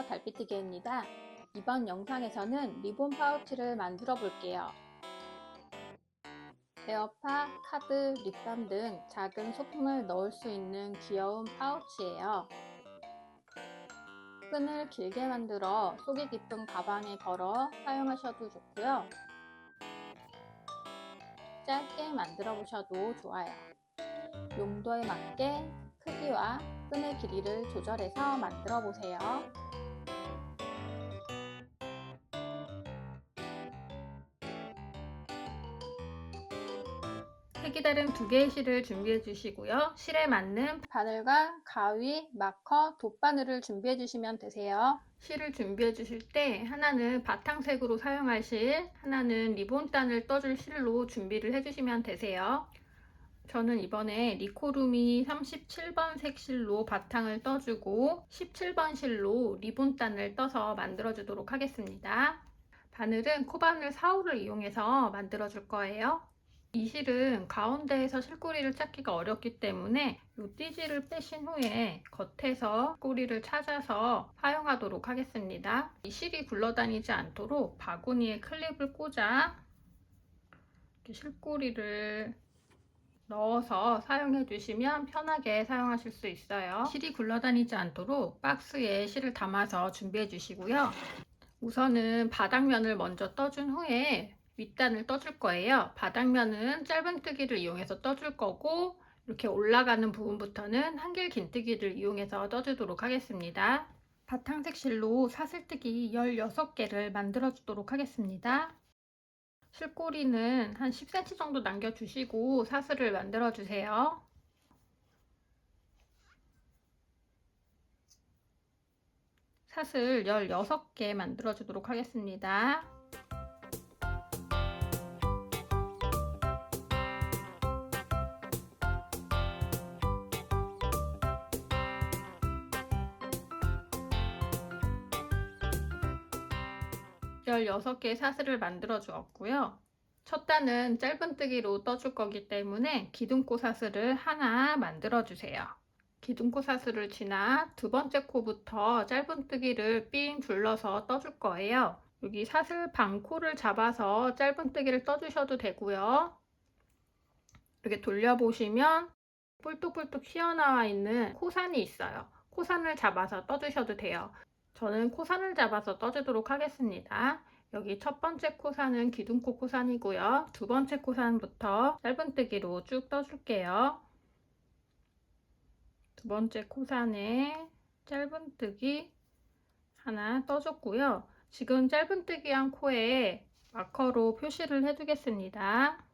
달빛뜨기입니다. 이번 영상에서는 리본 파우치를 만들어 볼게요. 에어팟, 카드, 립밤 등 작은 소품을 넣을 수 있는 귀여운 파우치예요. 끈을 길게 만들어 속이 깊은 가방에 걸어 사용하셔도 좋고요. 짧게 만들어 보셔도 좋아요. 용도에 맞게 크기와 끈의 길이를 조절해서 만들어 보세요. 세기다름 2개의 실을 준비해 주시고요. 실에 맞는 바늘과 가위, 마커, 돗바늘을 준비해 주시면 되세요. 실을 준비해 주실 때 하나는 바탕색으로 사용할 실, 하나는 리본단을 떠줄 실로 준비를 해 주시면 되세요. 저는 이번에 리코루미 37번 색 실로 바탕을 떠주고 17번 실로 리본단을 떠서 만들어 주도록 하겠습니다. 바늘은 코바늘 4호를 이용해서 만들어 줄 거예요. 이 실은 가운데에서 실꼬리를 찾기가 어렵기 때문에 이 띠지를 빼신 후에 겉에서 꼬리를 찾아서 사용하도록 하겠습니다. 이 실이 굴러다니지 않도록 바구니에 클립을 꽂아 이렇게 실꼬리를 넣어서 사용해 주시면 편하게 사용하실 수 있어요. 실이 굴러다니지 않도록 박스에 실을 담아서 준비해 주시고요. 우선은 바닥면을 먼저 떠준 후에 윗단을 떠줄 거예요. 바닥면은 짧은뜨기를 이용해서 떠줄 거고 이렇게 올라가는 부분부터는 한길 긴뜨기를 이용해서 떠주도록 하겠습니다. 바탕색 실로 사슬뜨기 16개를 만들어 주도록 하겠습니다. 실꼬리는 한 10cm 정도 남겨주시고 사슬을 만들어 주세요. 사슬 16개 만들어 주도록 하겠습니다. 열여섯 개의 사슬을 만들어 주었고요. 첫 단은 짧은뜨기로 떠줄 거기 때문에 기둥코 사슬을 하나 만들어 주세요. 기둥코 사슬을 지나 두 번째 코부터 짧은뜨기를 삥 둘러서 떠줄 거예요. 여기 사슬 반코를 잡아서 짧은뜨기를 떠주셔도 되고요. 이렇게 돌려보시면 뿔뚝뿔뚝 튀어나와 있는 코산이 있어요. 코산을 잡아서 떠주셔도 돼요. 저는 코산을 잡아서 떠주도록 하겠습니다. 여기 첫 번째 코산은 기둥코 코산이고요. 두 번째 코산부터 짧은뜨기로 쭉 떠줄게요. 두 번째 코산에 짧은뜨기 하나 떠줬고요. 지금 짧은뜨기한 코에 마커로 표시를 해두겠습니다.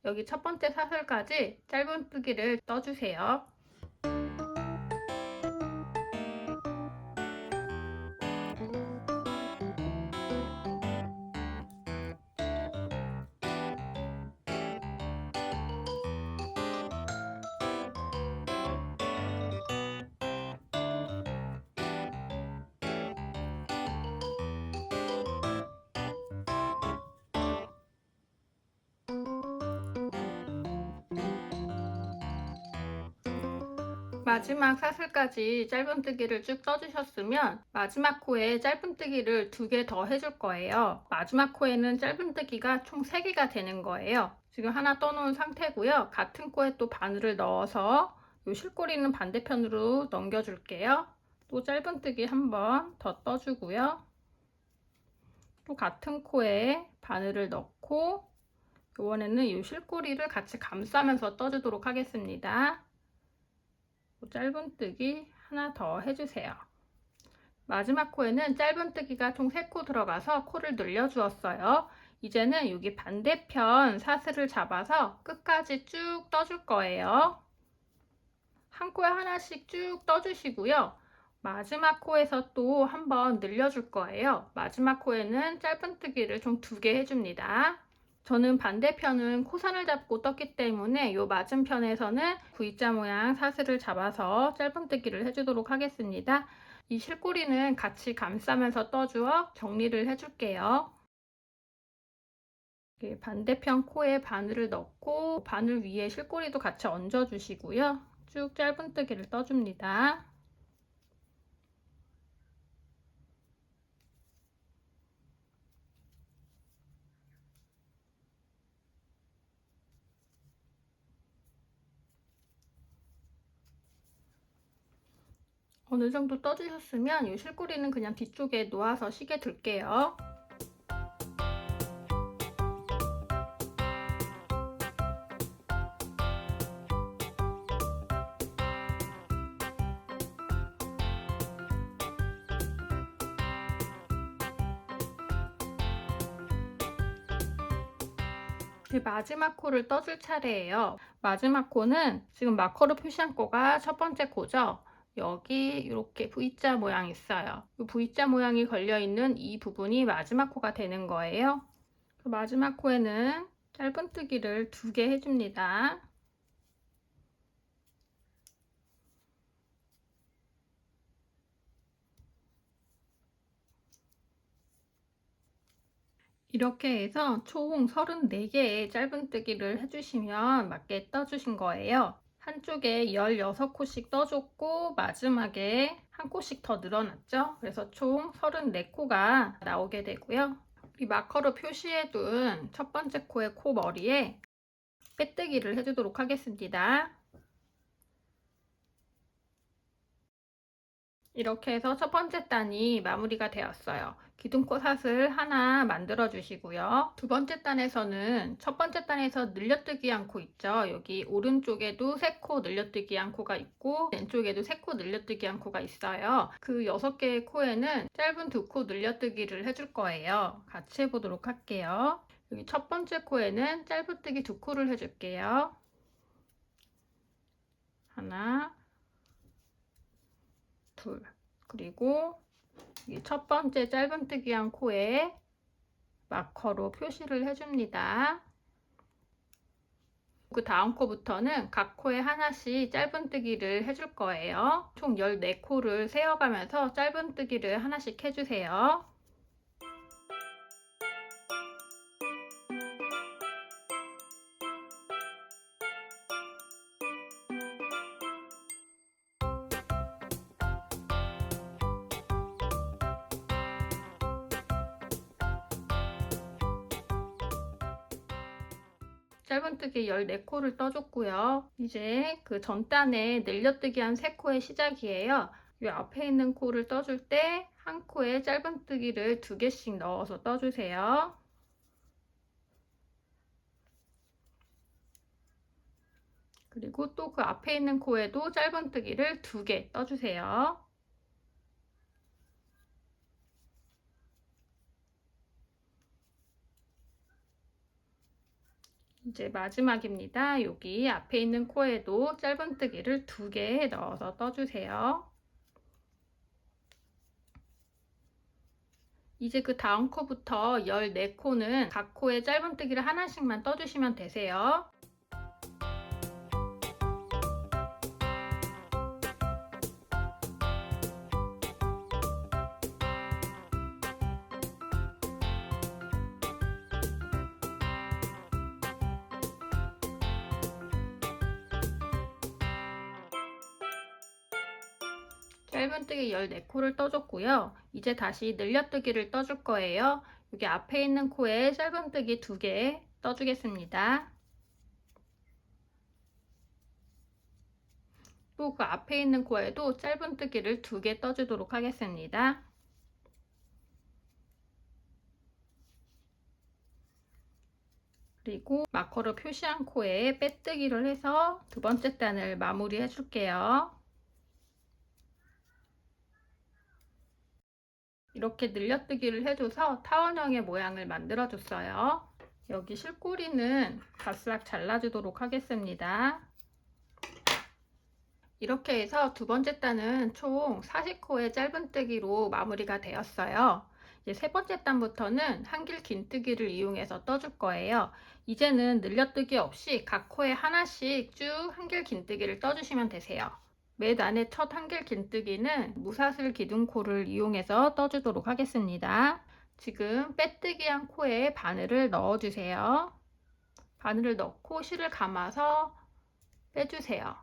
여기 첫 번째 사슬까지 짧은뜨기를 떠주세요. 마지막 사슬까지 짧은뜨기를 쭉 떠주셨으면 마지막 코에 짧은뜨기를 2개 더 해줄 거예요. 마지막 코에는 짧은뜨기가 총 3개가 되는 거예요. 지금 하나 떠놓은 상태고요. 같은 코에 또 바늘을 넣어서 이 실꼬리는 반대편으로 넘겨줄게요. 또 짧은뜨기 한 번 더 떠주고요. 또 같은 코에 바늘을 넣고 이번에는 이 실꼬리를 같이 감싸면서 떠주도록 하겠습니다. 짧은뜨기 하나 더 해주세요. 마지막 코에는 짧은뜨기가 총 3코 들어가서 코를 늘려 주었어요. 이제는 여기 반대편 사슬을 잡아서 끝까지 쭉 떠줄 거예요. 한 코에 하나씩 쭉 떠주시고요. 마지막 코에서 또 한번 늘려줄 거예요. 마지막 코에는 짧은뜨기를 총 2개 해줍니다. 저는 반대편은 코산을 잡고 떴기 때문에 이 맞은편에서는 V자 모양 사슬을 잡아서 짧은뜨기를 해주도록 하겠습니다. 이 실꼬리는 같이 감싸면서 떠주어 정리를 해줄게요. 반대편 코에 바늘을 넣고 바늘 위에 실꼬리도 같이 얹어 주시고요. 쭉 짧은뜨기를 떠줍니다. 어느 정도 떠주셨으면 이 실꼬리는 그냥 뒤쪽에 놓아서 시게 둘게요. 이제 마지막 코를 떠줄 차례예요. 마지막 코는 지금 마커로 표시한 코가 첫 번째 코죠. 여기 이렇게 V자 모양 있어요. 이 V자 모양이 걸려있는 이 부분이 마지막 코가 되는 거예요. 마지막 코에는 짧은뜨기를 2개 해줍니다. 이렇게 해서 총 34개의 짧은뜨기를 해주시면 맞게 떠주신 거예요. 한쪽에 16코씩 떠줬고 마지막에 한 코씩 더 늘어났죠. 그래서 총 34코가 나오게 되고요. 이 마커로 표시해둔 첫 번째 코의 코 머리에 빼뜨기를 해주도록 하겠습니다. 이렇게 해서 첫 번째 단이 마무리가 되었어요. 기둥코 사슬 하나 만들어 주시고요. 두 번째 단에서는 첫 번째 단에서 늘려뜨기 한 코 있죠. 여기 오른쪽에도 3코 늘려뜨기 한 코가 있고 왼쪽에도 3코 늘려뜨기 한 코가 있어요. 그 6개의 코에는 짧은 2코 늘려뜨기를 해줄 거예요. 같이 해보도록 할게요. 여기 첫 번째 코에는 짧은뜨기 2코를 해줄게요. 하나, 둘. 그리고 이 첫 번째 짧은뜨기 한 코에 마커로 표시를 해줍니다. 그 다음 코부터는 각 코에 하나씩 짧은뜨기를 해줄 거예요. 총 14코를 세어가면서 짧은뜨기를 하나씩 해주세요. 짧은뜨기 14코를 떠줬고요. 이제 그 전단에 늘려뜨기 한 3코의 시작이에요. 이 앞에 있는 코를 떠줄 때 한 코에 짧은뜨기를 2개씩 넣어서 떠주세요. 그리고 또 그 앞에 있는 코에도 짧은뜨기를 2개 떠주세요. 이제 마지막입니다. 여기 앞에 있는 코에도 짧은뜨기를 2개 넣어서 떠주세요. 이제 그 다음 코부터 14코는 각 코에 짧은뜨기를 하나씩만 떠주시면 되세요. 짧은뜨기 14코를 떠줬고요. 이제 다시 늘려뜨기를 떠줄 거예요. 여기 앞에 있는 코에 짧은뜨기 2개 떠주겠습니다. 또 그 앞에 있는 코에도 짧은뜨기를 2개 떠주도록 하겠습니다. 그리고 마커로 표시한 코에 빼뜨기를 해서 두 번째 단을 마무리 해줄게요. 이렇게 늘려뜨기를 해줘서 타원형의 모양을 만들어 줬어요. 여기 실꼬리는 바싹 잘라주도록 하겠습니다. 이렇게 해서 두 번째 단은 총 40코의 짧은뜨기로 마무리가 되었어요. 이제 세 번째 단부터는 한길 긴뜨기를 이용해서 떠줄 거예요. 이제는 늘려뜨기 없이 각 코에 하나씩 쭉 한길 긴뜨기를 떠주시면 되세요. 맨 안에 첫 한길 긴뜨기는 무사슬 기둥코를 이용해서 떠주도록 하겠습니다. 지금 빼뜨기 한 코에 바늘을 넣어주세요. 바늘을 넣고 실을 감아서 빼주세요.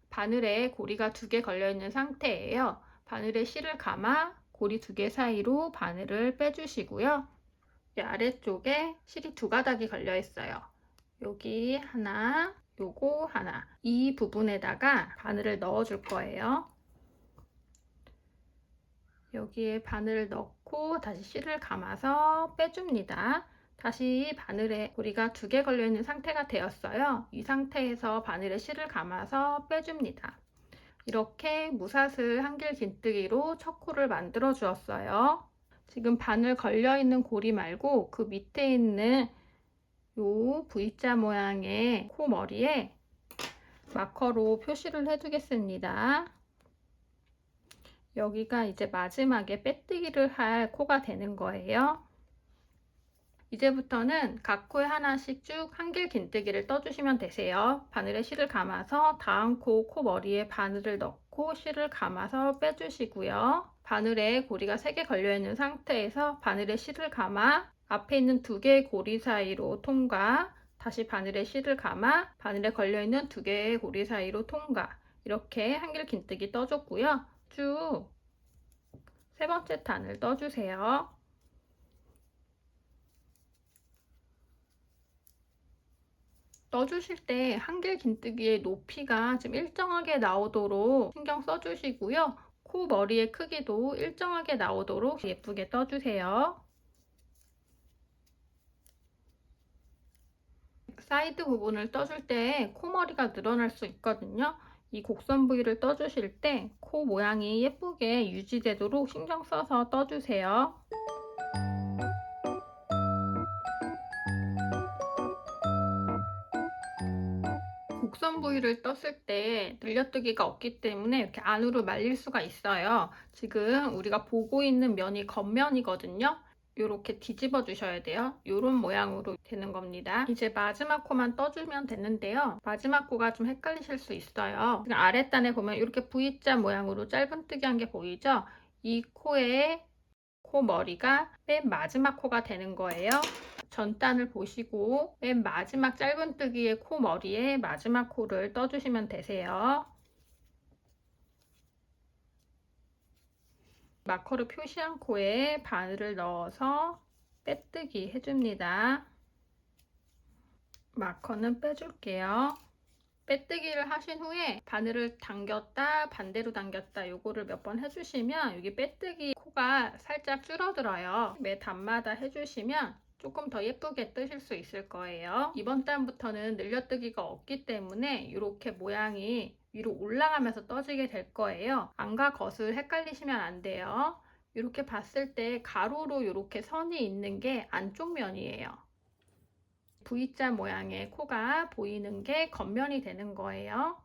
바늘에 고리가 2개 걸려있는 상태예요. 바늘에 실을 감아 고리 2개 사이로 바늘을 빼주시고요. 아래쪽에 실이 2가닥이 걸려있어요. 여기 하나, 요거 하나. 이 부분에다가 바늘을 넣어줄 거예요. 여기에 바늘을 넣고 다시 실을 감아서 빼줍니다. 다시 바늘에 고리가 2개 걸려있는 상태가 되었어요. 이 상태에서 바늘에 실을 감아서 빼줍니다. 이렇게 무사슬 한길 긴뜨기로 첫 코를 만들어 주었어요. 지금 바늘 걸려있는 고리 말고 그 밑에 있는 요 V자 모양의 코 머리에 마커로 표시를 해주겠습니다. 여기가 이제 마지막에 빼뜨기를 할 코가 되는 거예요. 이제부터는 각 코에 하나씩 쭉 한길 긴뜨기를 떠주시면 되세요. 바늘에 실을 감아서 다음 코 머리에 바늘을 넣고 실을 감아서 빼주시고요. 바늘에 고리가 3개 걸려있는 상태에서 바늘에 실을 감아 앞에 있는 2개의 고리 사이로 통과, 다시 바늘에 실을 감아 바늘에 걸려있는 2개의 고리 사이로 통과, 이렇게 한길 긴뜨기 떠줬고요. 쭉 3번째 단을 떠주세요. 떠주실 때 한길 긴뜨기의 높이가 좀 일정하게 나오도록 신경 써주시고요. 코 머리의 크기도 일정하게 나오도록 예쁘게 떠주세요. 사이드 부분을 떠줄 때 코머리가 늘어날 수 있거든요. 이 곡선 부위를 떠주실 때 코 모양이 예쁘게 유지되도록 신경 써서 떠주세요. 곡선 부위를 떴을 때 늘려뜨기가 없기 때문에 이렇게 안으로 말릴 수가 있어요. 지금 우리가 보고 있는 면이 겉면이거든요. 이렇게 뒤집어 주셔야 돼요. 이런 모양으로 되는 겁니다. 이제 마지막 코만 떠주면 되는데요. 마지막 코가 좀 헷갈리실 수 있어요. 아랫단에 보면 이렇게 V자 모양으로 짧은뜨기 한 게 보이죠? 이 코의 코 머리가 맨 마지막 코가 되는 거예요. 전단을 보시고 맨 마지막 짧은뜨기의 코 머리에 마지막 코를 떠주시면 되세요. 마커로 표시한 코에 바늘을 넣어서 빼뜨기 해줍니다. 마커는 빼줄게요. 빼뜨기를 하신 후에 바늘을 당겼다 반대로 당겼다 요거를 몇 번 해주시면 여기 빼뜨기 코가 살짝 줄어들어요. 매 단마다 해주시면 조금 더 예쁘게 뜨실 수 있을 거예요. 이번 단부터는 늘려뜨기가 없기 때문에 이렇게 모양이 위로 올라가면서 떠지게 될 거예요. 안과 겉을 헷갈리시면 안 돼요. 이렇게 봤을 때 가로로 이렇게 선이 있는 게 안쪽 면이에요. V자 모양의 코가 보이는 게 겉면이 되는 거예요.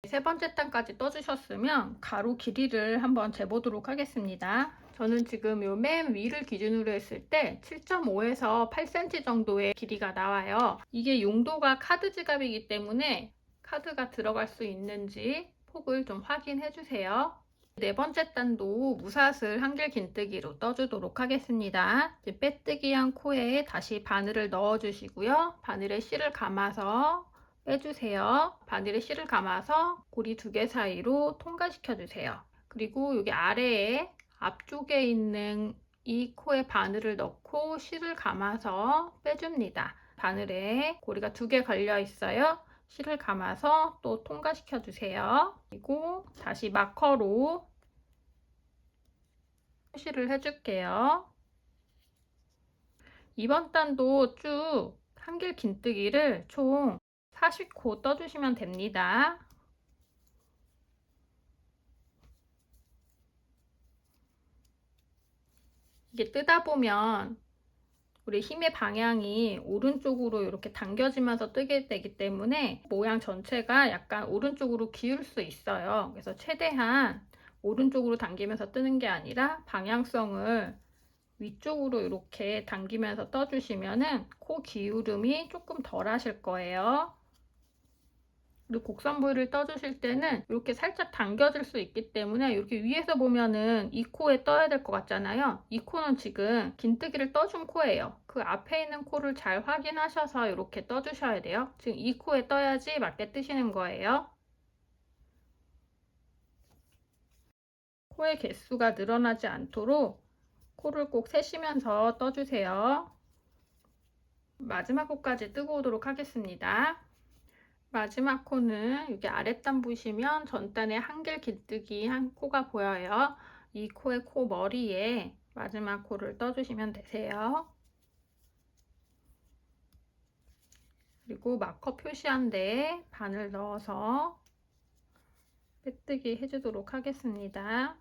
3번째 단까지 떠주셨으면 가로 길이를 한번 재보도록 하겠습니다. 저는 지금 요 맨 위를 기준으로 했을 때 7.5에서 8cm 정도의 길이가 나와요. 이게 용도가 카드 지갑이기 때문에 카드가 들어갈 수 있는지 폭을 좀 확인해 주세요. 4번째 단도 무사슬 한길 긴뜨기로 떠주도록 하겠습니다. 빼뜨기한 코에 다시 바늘을 넣어주시고요. 바늘에 실을 감아서 빼주세요. 바늘에 실을 감아서 고리 2개 사이로 통과시켜주세요. 그리고 여기 아래에 앞쪽에 있는 이 코에 바늘을 넣고 실을 감아서 빼줍니다. 바늘에 고리가 2개 걸려 있어요. 실을 감아서 또 통과시켜 주세요. 그리고 다시 마커로 표시를 해줄게요. 이번 단도 쭉 한길 긴뜨기를 총 40코 떠주시면 됩니다. 이게 뜨다 보면 우리 힘의 방향이 오른쪽으로 이렇게 당겨지면서 뜨게 되기 때문에 모양 전체가 약간 오른쪽으로 기울 수 있어요. 그래서 최대한 오른쪽으로 당기면서 뜨는 게 아니라 방향성을 위쪽으로 이렇게 당기면서 떠주시면은 코 기울음이 조금 덜 하실 거예요. 그리고 곡선 부위를 떠주실 때는 이렇게 살짝 당겨질 수 있기 때문에 이렇게 위에서 보면은 이 코에 떠야 될 것 같잖아요. 이 코는 지금 긴뜨기를 떠준 코예요. 그 앞에 있는 코를 잘 확인하셔서 이렇게 떠주셔야 돼요. 지금 이 코에 떠야지 맞게 뜨시는 거예요. 코의 개수가 늘어나지 않도록 코를 꼭 세시면서 떠주세요. 마지막 코까지 뜨고 오도록 하겠습니다. 마지막 코는 여기 아랫단 보시면 전단에 한길 긴뜨기 한 코가 보여요. 이 코의 코 머리에 마지막 코를 떠주시면 되세요. 그리고 마커 표시한 데에 바늘 넣어서 빼뜨기 해주도록 하겠습니다.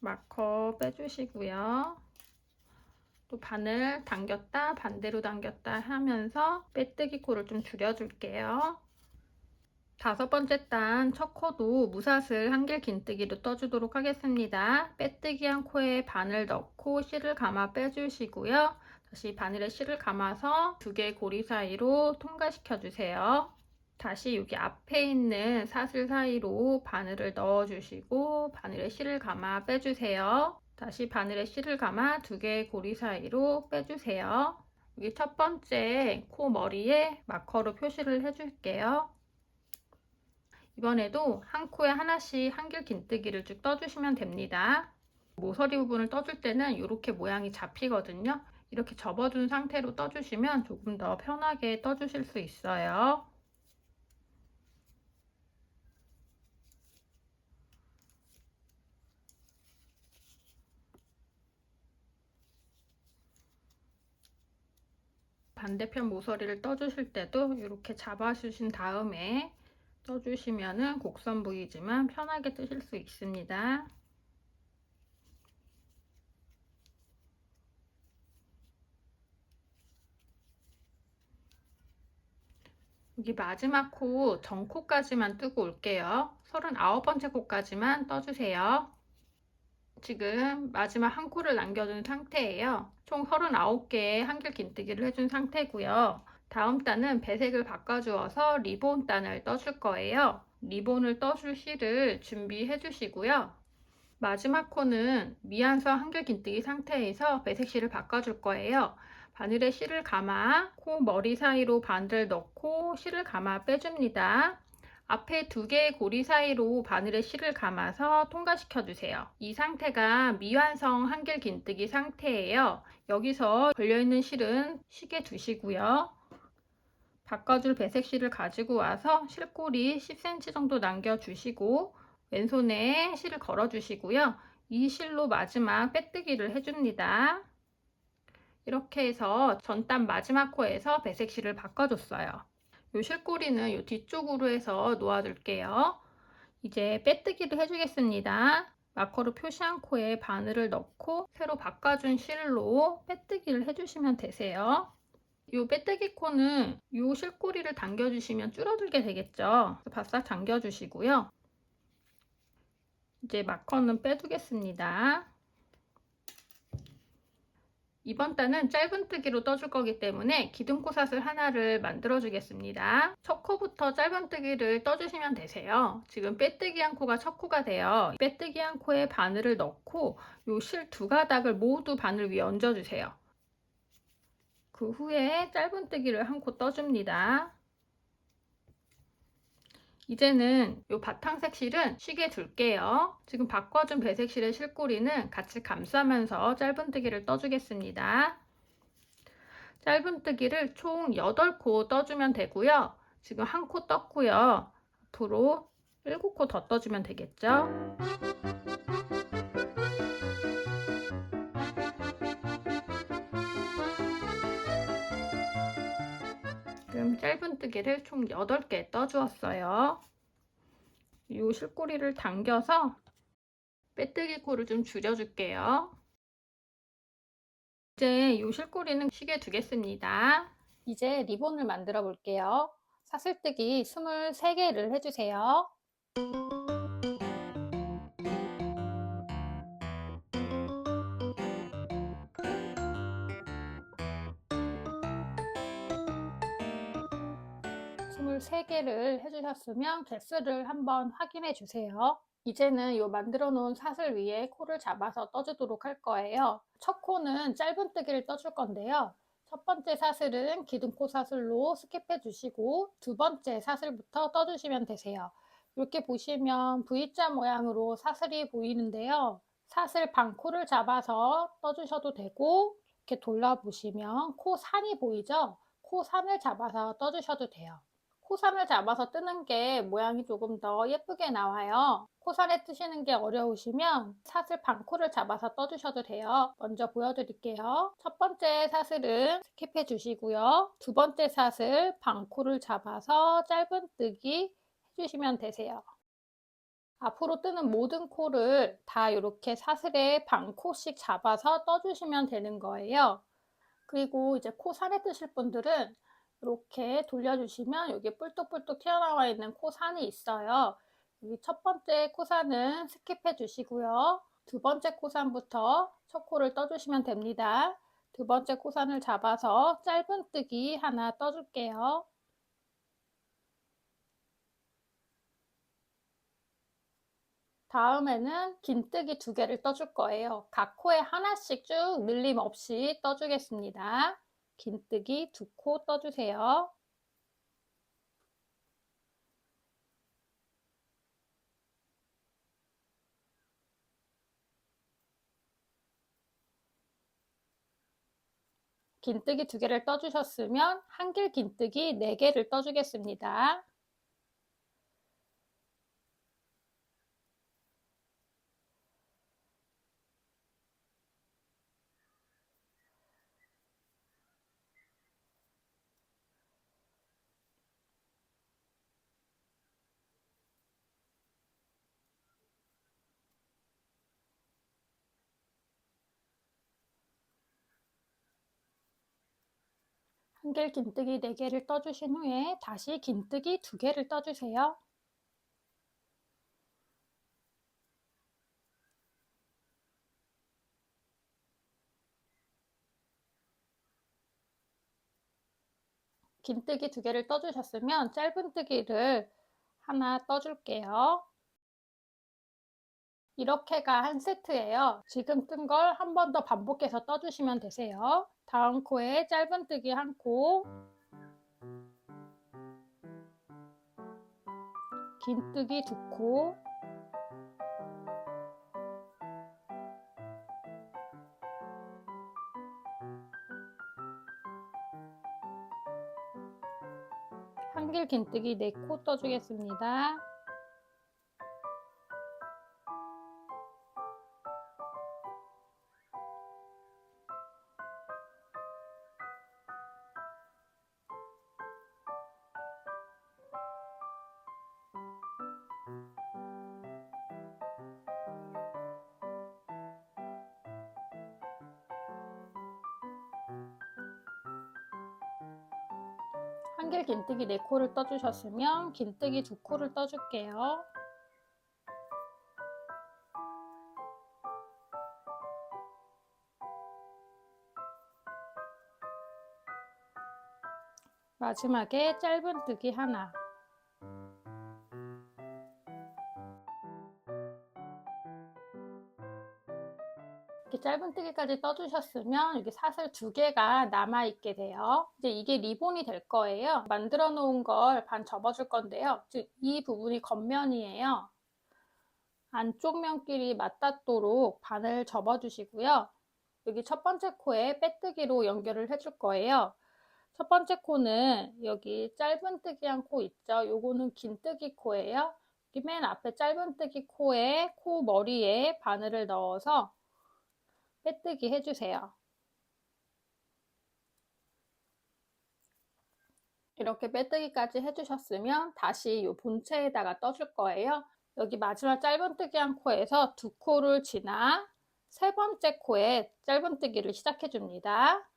마커 빼주시고요. 또 바늘 당겼다 반대로 당겼다 하면서 빼뜨기 코를 좀 줄여줄게요. 5번째 단 첫 코도 무사슬 한길 긴뜨기로 떠주도록 하겠습니다. 빼뜨기한 코에 바늘 넣고 실을 감아 빼주시고요. 다시 바늘에 실을 감아서 2개의 고리 사이로 통과시켜 주세요. 다시 여기 앞에 있는 사슬 사이로 바늘을 넣어주시고 바늘에 실을 감아 빼주세요. 다시 바늘에 실을 감아 2개의 고리 사이로 빼주세요. 여기 첫 번째 코 머리에 마커로 표시를 해줄게요. 이번에도 한 코에 하나씩 한길 긴뜨기를 쭉 떠주시면 됩니다. 모서리 부분을 떠줄 때는 이렇게 모양이 잡히거든요. 이렇게 접어준 상태로 떠주시면 조금 더 편하게 떠주실 수 있어요. 반대편 모서리를 떠주실 때도 이렇게 잡아주신 다음에 떠주시면 곡선 부위지만 편하게 뜨실 수 있습니다. 여기 마지막 코 전코까지만 뜨고 올게요. 39번째 코까지만 떠주세요. 지금 마지막 한 코를 남겨둔 상태예요. 총 39개의 한길 긴뜨기를 해준 상태고요. 다음 단은 배색을 바꿔주어서 리본 단을 떠줄 거예요. 리본을 떠줄 실을 준비해 주시고요. 마지막 코는 미완성 한길 긴뜨기 상태에서 배색 실을 바꿔줄 거예요. 바늘에 실을 감아 코 머리 사이로 바늘을 넣고 실을 감아 빼줍니다. 앞에 2개의 고리 사이로 바늘에 실을 감아서 통과시켜 주세요. 이 상태가 미완성 한길 긴뜨기 상태예요. 여기서 걸려있는 실은 쉬게 두시고요. 바꿔줄 배색 실을 가지고 와서 실꼬리 10cm 정도 남겨주시고 왼손에 실을 걸어 주시고요. 이 실로 마지막 빼뜨기를 해줍니다. 이렇게 해서 전단 마지막 코에서 배색 실을 바꿔줬어요. 요 실꼬리는 요 뒤쪽으로 해서 놓아둘게요. 이제 빼뜨기를 해주겠습니다. 마커로 표시한 코에 바늘을 넣고 새로 바꿔준 실로 빼뜨기를 해주시면 되세요. 요 빼뜨기 코는 요 실꼬리를 당겨주시면 줄어들게 되겠죠. 바싹 당겨주시고요. 이제 마커는 빼두겠습니다. 이번 단은 짧은뜨기로 떠줄 거기 때문에 기둥코사슬 하나를 만들어 주겠습니다. 첫 코부터 짧은뜨기를 떠주시면 되세요. 지금 빼뜨기 한 코가 첫 코가 돼요. 빼뜨기 한 코에 바늘을 넣고 요 실 2가닥을 모두 바늘 위에 얹어 주세요. 그 후에 짧은뜨기를 한 코 떠줍니다. 이제는 이 바탕색 실은 쉬게 둘게요. 지금 바꿔준 배색 실의 실꼬리는 같이 감싸면서 짧은뜨기를 떠주겠습니다. 짧은뜨기를 총 8코 떠주면 되고요. 지금 한 코 떴고요. 앞으로 7코 더 떠주면 되겠죠. 지금 짧은뜨기를 총 8개 떠주었어요. 이 실꼬리를 당겨서 빼뜨기 코를 좀 줄여줄게요. 이제 이 실꼬리는 쉬게 두겠습니다. 이제 리본을 만들어 볼게요. 사슬뜨기 23개를 해주세요. 스물세 개를 해주셨으면 개수를 한번 확인해 주세요. 이제는 이 만들어 놓은 사슬 위에 코를 잡아서 떠주도록 할 거예요. 첫 코는 짧은뜨기를 떠줄 건데요. 첫 번째 사슬은 기둥코 사슬로 스킵해 주시고 두 번째 사슬부터 떠주시면 되세요. 이렇게 보시면 V자 모양으로 사슬이 보이는데요. 사슬 반코를 잡아서 떠주셔도 되고 이렇게 돌려보시면 코 산이 보이죠? 코 산을 잡아서 떠주셔도 돼요. 코산을 잡아서 뜨는 게 모양이 조금 더 예쁘게 나와요. 코산에 뜨시는 게 어려우시면 사슬 반코를 잡아서 떠주셔도 돼요. 먼저 보여드릴게요. 첫 번째 사슬은 스킵해 주시고요. 두 번째 사슬 반코를 잡아서 짧은뜨기 해주시면 되세요. 앞으로 뜨는 모든 코를 다 이렇게 사슬에 반코씩 잡아서 떠주시면 되는 거예요. 그리고 이제 코산에 뜨실 분들은 이렇게 돌려주시면 여기 뿔뚝뿔뚝 튀어나와 있는 코산이 있어요. 여기 첫 번째 코산은 스킵해 주시고요. 두 번째 코산부터 첫 코를 떠주시면 됩니다. 두 번째 코산을 잡아서 짧은뜨기 하나 떠줄게요. 다음에는 긴뜨기 2개를 떠줄 거예요. 각 코에 하나씩 쭉 늘림 없이 떠주겠습니다. 긴뜨기 2코 떠주세요. 긴뜨기 2개를 떠주셨으면 한길 긴뜨기 4개를 떠주겠습니다. 한길 긴뜨기 4개를 떠주신 후에 다시 긴뜨기 2개를 떠주세요. 긴뜨기 2개를 떠주셨으면 짧은뜨기를 하나 떠줄게요. 이렇게가 한 세트예요. 지금 뜬 걸 한 번 더 반복해서 떠주시면 되세요. 다음 코에 짧은뜨기 1코, 긴뜨기 2코, 한길 긴뜨기 4코 떠주겠습니다. 한길 긴뜨기 4코를 떠주셨으면 긴뜨기 2코를 떠줄게요. 마지막에 짧은뜨기 하나. 이렇게 짧은뜨기까지 떠주셨으면 여기 사슬 2개가 남아있게 돼요. 이제 이게 리본이 될 거예요. 만들어 놓은 걸 반 접어줄 건데요. 즉 이 부분이 겉면이에요. 안쪽 면끼리 맞닿도록 반을 접어주시고요. 여기 첫 번째 코에 빼뜨기로 연결을 해줄 거예요. 첫 번째 코는 여기 짧은뜨기 한 코 있죠? 요거는 긴뜨기 코예요. 여기 맨 앞에 짧은뜨기 코에 코 머리에 바늘을 넣어서 빼뜨기 해주세요. 이렇게 빼뜨기까지 해주셨으면 다시 이 본체에다가 떠줄 거예요. 여기 마지막 짧은뜨기 한 코에서 2코를 지나 세 번째 코에 짧은뜨기를 시작해 줍니다.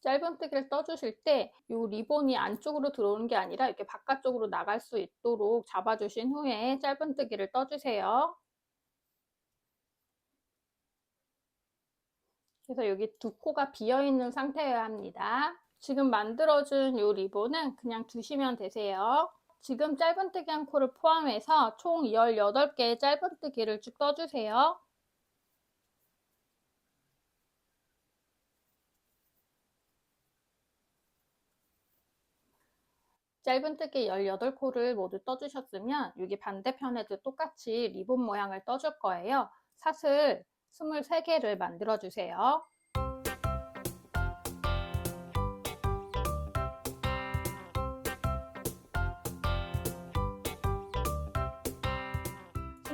짧은뜨기를 떠주실 때 이 리본이 안쪽으로 들어오는 게 아니라 이렇게 바깥쪽으로 나갈 수 있도록 잡아주신 후에 짧은뜨기를 떠주세요. 그래서 여기 2코가 비어있는 상태여야 합니다. 지금 만들어준 이 리본은 그냥 두시면 되세요. 지금 짧은뜨기 한 코를 포함해서 총 18개의 짧은뜨기를 쭉 떠주세요. 짧은뜨기 18코를 모두 떠주셨으면 여기 반대편에도 똑같이 리본 모양을 떠줄 거예요. 사슬 23개를 만들어 주세요.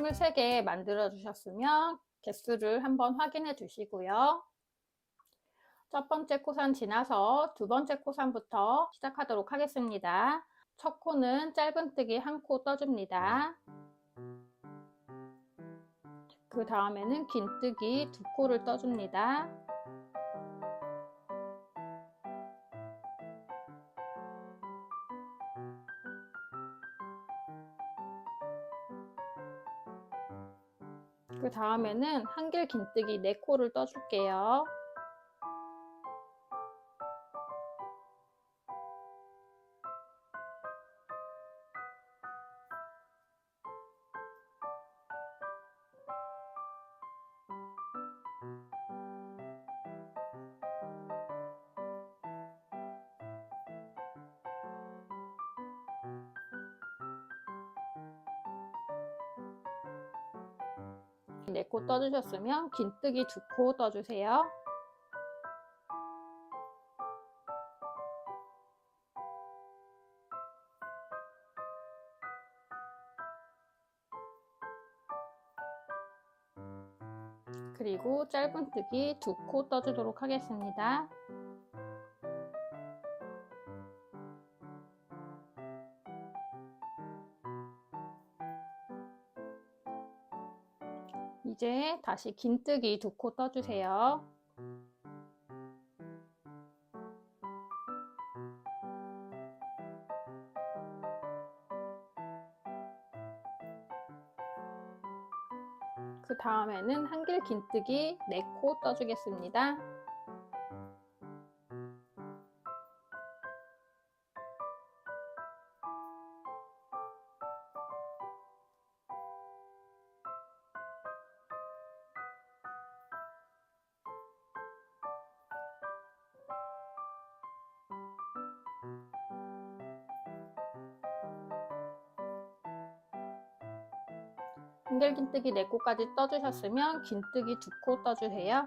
23개 만들어 주셨으면 개수를 한번 확인해 주시고요. 첫 번째 코선 지나서 두 번째 코선부터 시작하도록 하겠습니다. 첫 코는 짧은뜨기 한 코 떠줍니다. 그 다음에는 긴뜨기 두 코를 떠줍니다. 그 다음에는 한길 긴뜨기 4코를 떠줄게요. 네 코 떠주셨으면 긴뜨기 2코 떠주세요. 그리고 짧은뜨기 2코 떠주도록 하겠습니다. 이제 다시 긴뜨기 2코 떠주세요. 그 다음에는 한길 긴뜨기 4코 떠주겠습니다. 한길 긴뜨기 4코까지 떠주셨으면 긴뜨기 2코 떠주세요.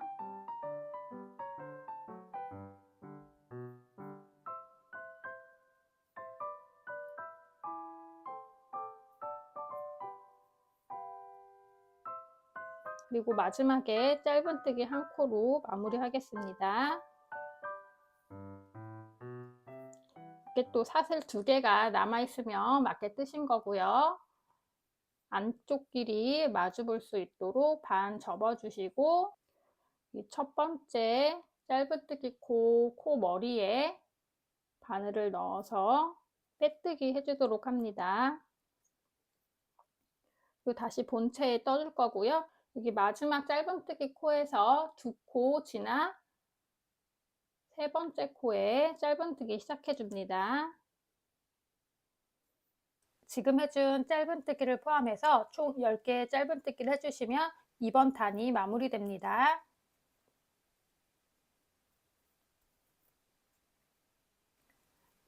그리고 마지막에 짧은뜨기 1코로 마무리 하겠습니다. 이게 또 사슬 2개가 남아있으면 맞게 뜨신 거고요. 안쪽 길이 마주 볼 수 있도록 반 접어주시고 이 첫 번째 짧은뜨기 코 머리에 바늘을 넣어서 빼뜨기 해주도록 합니다. 그리고 다시 본체에 떠줄 거고요. 여기 마지막 짧은뜨기 코에서 2코 지나 세 번째 코에 짧은뜨기 시작해 줍니다. 지금 해준 짧은뜨기를 포함해서 총 10개의 짧은뜨기를 해주시면 이번 단이 마무리됩니다.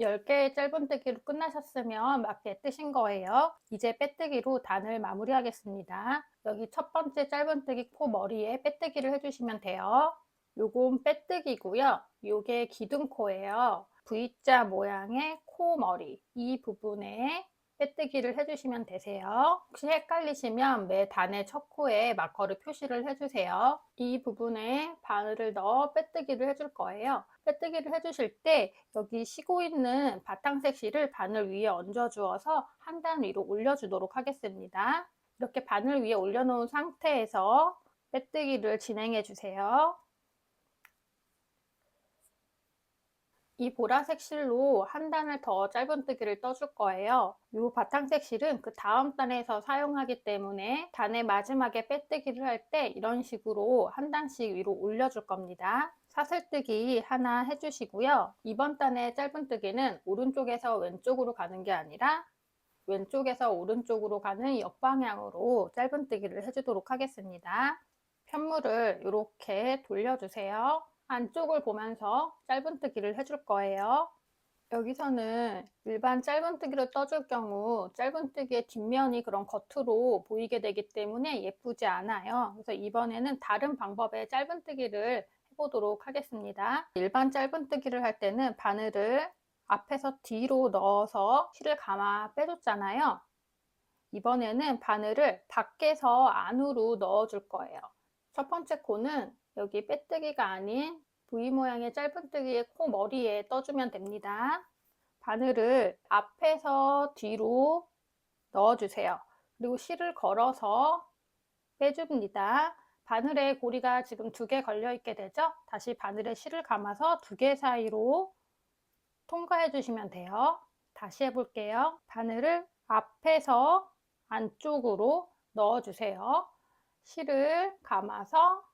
10개의 짧은뜨기로 끝나셨으면 맞게 뜨신 거예요. 이제 빼뜨기로 단을 마무리하겠습니다. 여기 첫 번째 짧은뜨기 코 머리에 빼뜨기를 해주시면 돼요. 요건 빼뜨기고요. 요게 기둥코예요. V자 모양의 코 머리 이 부분에 빼뜨기를 해주시면 되세요. 혹시 헷갈리시면 매 단의 첫 코에 마커를 표시를 해주세요. 이 부분에 바늘을 넣어 빼뜨기를 해줄 거예요. 빼뜨기를 해주실 때 여기 쉬고 있는 바탕색 실을 바늘 위에 얹어 주어서 한 단 위로 올려주도록 하겠습니다. 이렇게 바늘 위에 올려놓은 상태에서 빼뜨기를 진행해 주세요. 이 보라색 실로 한 단을 더 짧은뜨기를 떠줄 거예요. 이 바탕색 실은 그 다음 단에서 사용하기 때문에 단의 마지막에 빼뜨기를 할 때 이런 식으로 한 단씩 위로 올려줄 겁니다. 사슬뜨기 하나 해주시고요. 이번 단의 짧은뜨기는 오른쪽에서 왼쪽으로 가는 게 아니라 왼쪽에서 오른쪽으로 가는 역방향으로 짧은뜨기를 해주도록 하겠습니다. 편물을 이렇게 돌려주세요. 안쪽을 보면서 짧은뜨기를 해줄 거예요. 여기서는 일반 짧은뜨기를 떠줄 경우 짧은뜨기의 뒷면이 그런 겉으로 보이게 되기 때문에 예쁘지 않아요. 그래서 이번에는 다른 방법의 짧은뜨기를 해보도록 하겠습니다. 일반 짧은뜨기를 할 때는 바늘을 앞에서 뒤로 넣어서 실을 감아 빼줬잖아요. 이번에는 바늘을 밖에서 안으로 넣어줄 거예요. 첫 번째 코는 여기 빼뜨기가 아닌 V 모양의 짧은뜨기의 코 머리에 떠주면 됩니다. 바늘을 앞에서 뒤로 넣어주세요. 그리고 실을 걸어서 빼줍니다. 바늘에 고리가 지금 2개 걸려 있게 되죠? 다시 바늘에 실을 감아서 2개 사이로 통과해 주시면 돼요. 다시 해볼게요. 바늘을 앞에서 안쪽으로 넣어주세요. 실을 감아서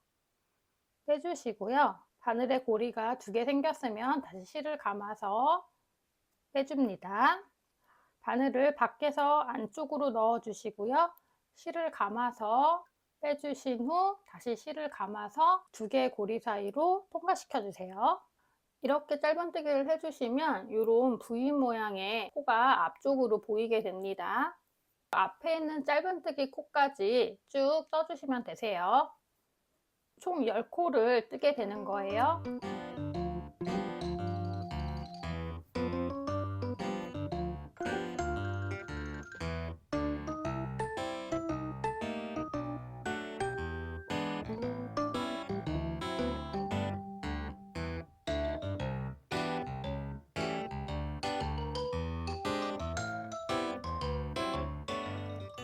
빼주시고요. 바늘에 고리가 2개 생겼으면 다시 실을 감아서 빼줍니다. 바늘을 밖에서 안쪽으로 넣어주시고요. 실을 감아서 빼주신 후 다시 실을 감아서 2개의 고리 사이로 통과시켜 주세요. 이렇게 짧은뜨기를 해주시면 이런 V 모양의 코가 앞쪽으로 보이게 됩니다. 앞에 있는 짧은뜨기 코까지 쭉 떠주시면 되세요. 총 10코를 뜨게 되는 거예요.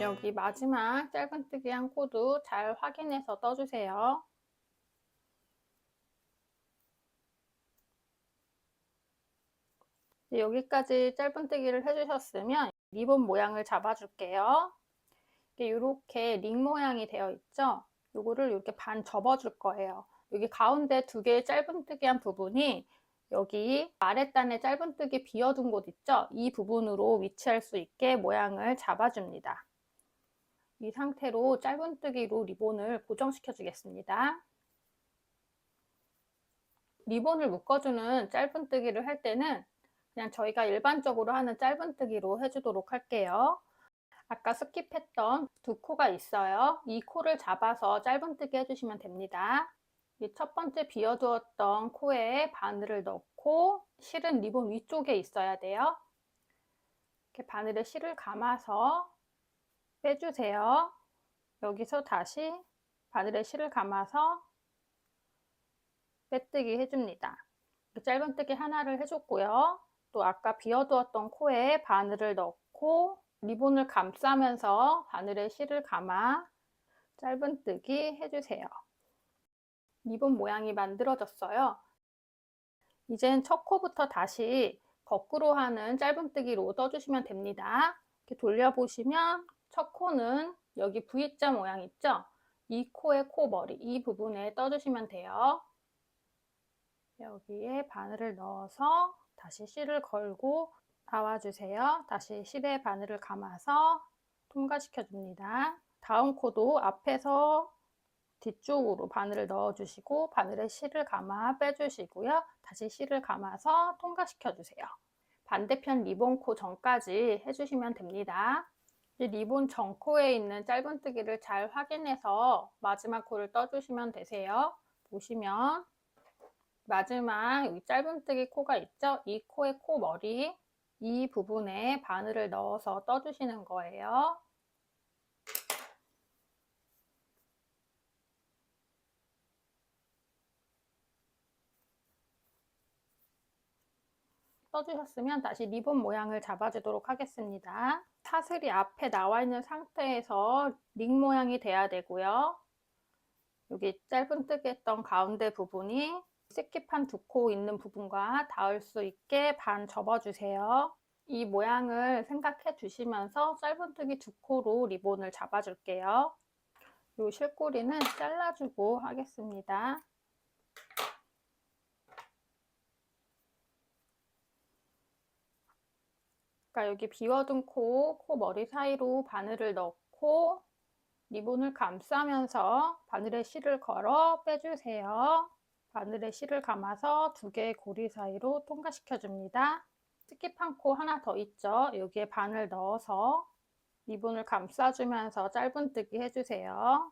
여기 마지막 짧은뜨기 한 코도 잘 확인해서 떠주세요. 여기까지 짧은뜨기를 해주셨으면 리본 모양을 잡아줄게요. 이렇게 링 모양이 되어 있죠? 요거를 이렇게 반 접어줄 거예요. 여기 가운데 2개의 짧은뜨기한 부분이 여기 아랫단에 짧은뜨기 비어둔 곳 있죠? 이 부분으로 위치할 수 있게 모양을 잡아줍니다. 이 상태로 짧은뜨기로 리본을 고정시켜 주겠습니다. 리본을 묶어주는 짧은뜨기를 할 때는 그냥 저희가 일반적으로 하는 짧은뜨기로 해주도록 할게요. 아까 스킵했던 2코가 있어요. 이 코를 잡아서 짧은뜨기 해주시면 됩니다. 이 첫 번째 비워두었던 코에 바늘을 넣고 실은 리본 위쪽에 있어야 돼요. 이렇게 바늘에 실을 감아서 빼주세요. 여기서 다시 바늘에 실을 감아서 빼뜨기 해줍니다. 짧은뜨기 하나를 해줬고요. 또 아까 비워두었던 코에 바늘을 넣고 리본을 감싸면서 바늘에 실을 감아 짧은뜨기 해주세요. 리본 모양이 만들어졌어요. 이젠 첫 코부터 다시 거꾸로 하는 짧은뜨기로 떠주시면 됩니다. 이렇게 돌려보시면 첫 코는 여기 V자 모양 있죠? 이 코의 코머리, 이 부분에 떠주시면 돼요. 여기에 바늘을 넣어서 다시 실을 걸고 나와주세요. 다시 실에 바늘을 감아서 통과시켜 줍니다. 다음 코도 앞에서 뒤쪽으로 바늘을 넣어주시고 바늘에 실을 감아 빼주시고요. 다시 실을 감아서 통과시켜 주세요. 반대편 리본 코 전까지 해주시면 됩니다. 이 리본 전 코에 있는 짧은뜨기를 잘 확인해서 마지막 코를 떠주시면 되세요. 보시면 마지막 여기 짧은뜨기 코가 있죠? 이 코의 코머리, 이 부분에 바늘을 넣어서 떠주시는 거예요. 떠주셨으면 다시 리본 모양을 잡아주도록 하겠습니다. 사슬이 앞에 나와 있는 상태에서 링 모양이 돼야 되고요. 여기 짧은뜨기 했던 가운데 부분이 스킵한 2코 있는 부분과 닿을 수 있게 반 접어주세요. 이 모양을 생각해 주시면서 짧은뜨기 2코로 리본을 잡아줄게요. 이 실꼬리는 잘라주고 하겠습니다. 여기 비워둔 코 머리 사이로 바늘을 넣고 리본을 감싸면서 바늘에 실을 걸어 빼주세요. 바늘에 실을 감아서 2개의 고리 사이로 통과시켜 줍니다. 스킵한 코 하나 더 있죠? 여기에 바늘 넣어서 리본을 감싸주면서 짧은뜨기 해주세요.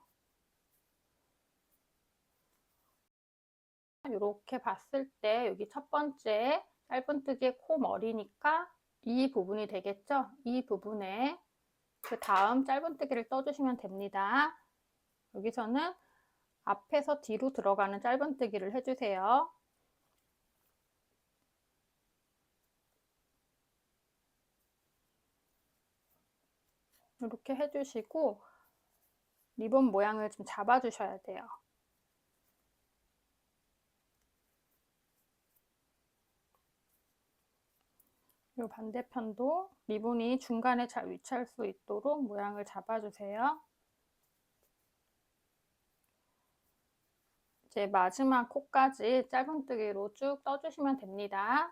이렇게 봤을 때 여기 첫 번째 짧은뜨기의 코 머리니까 이 부분이 되겠죠? 이 부분에 그 다음 짧은뜨기를 떠주시면 됩니다. 여기서는 앞에서 뒤로 들어가는 짧은뜨기를 해주세요. 이렇게 해주시고 리본 모양을 좀 잡아주셔야 돼요. 이 반대편도 리본이 중간에 잘 위치할 수 있도록 모양을 잡아주세요. 이제 마지막 코까지 짧은뜨기로 쭉 떠주시면 됩니다.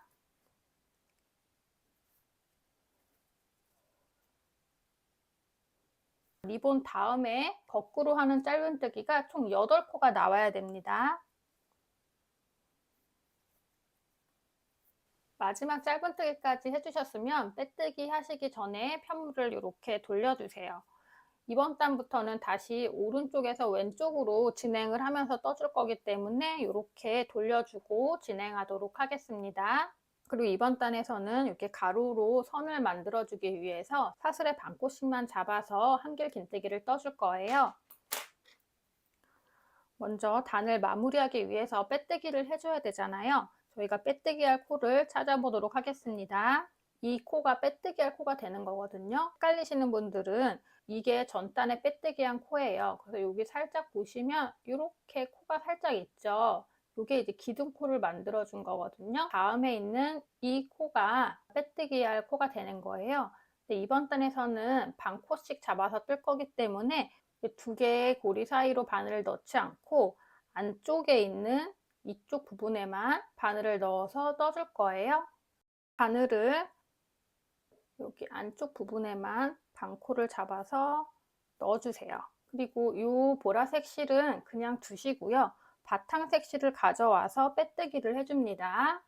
리본 다음에 거꾸로 하는 짧은뜨기가 총 8코가 나와야 됩니다. 마지막 짧은뜨기까지 해주셨으면 빼뜨기 하시기 전에 편물을 이렇게 돌려주세요. 이번 단부터는 다시 오른쪽에서 왼쪽으로 진행을 하면서 떠줄 거기 때문에 이렇게 돌려주고 진행하도록 하겠습니다. 그리고 이번 단에서는 이렇게 가로로 선을 만들어주기 위해서 사슬의 반코씩만 잡아서 한길 긴뜨기를 떠줄 거예요. 먼저 단을 마무리하기 위해서 빼뜨기를 해줘야 되잖아요. 저희가 빼뜨기 할 코를 찾아보도록 하겠습니다. 이 코가 빼뜨기 할 코가 되는 거거든요. 헷갈리시는 분들은 이게 전단에 빼뜨기 한 코예요. 그래서 여기 살짝 보시면 이렇게 코가 살짝 있죠. 이게 이제 기둥코를 만들어 준 거거든요. 다음에 있는 이 코가 빼뜨기 할 코가 되는 거예요. 근데 이번 단에서는 반 코씩 잡아서 뜰 거기 때문에 두 개의 고리 사이로 바늘을 넣지 않고 안쪽에 있는 이쪽 부분에만 바늘을 넣어서 떠줄 거예요. 바늘을 여기 안쪽 부분에만 반코를 잡아서 넣어주세요. 그리고 이 보라색 실은 그냥 두시고요. 바탕색 실을 가져와서 빼뜨기를 해줍니다.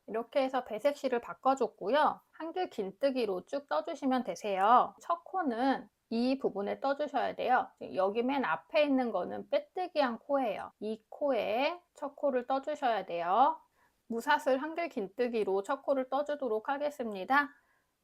이렇게 해서 배색 실을 바꿔줬고요. 한길 긴뜨기로 쭉 떠주시면 되세요. 첫 코는 이 부분에 떠주셔야 돼요. 여기 맨 앞에 있는 거는 빼뜨기 한 코예요. 이 코에 첫 코를 떠주셔야 돼요. 무사슬 한길 긴뜨기로 첫 코를 떠주도록 하겠습니다.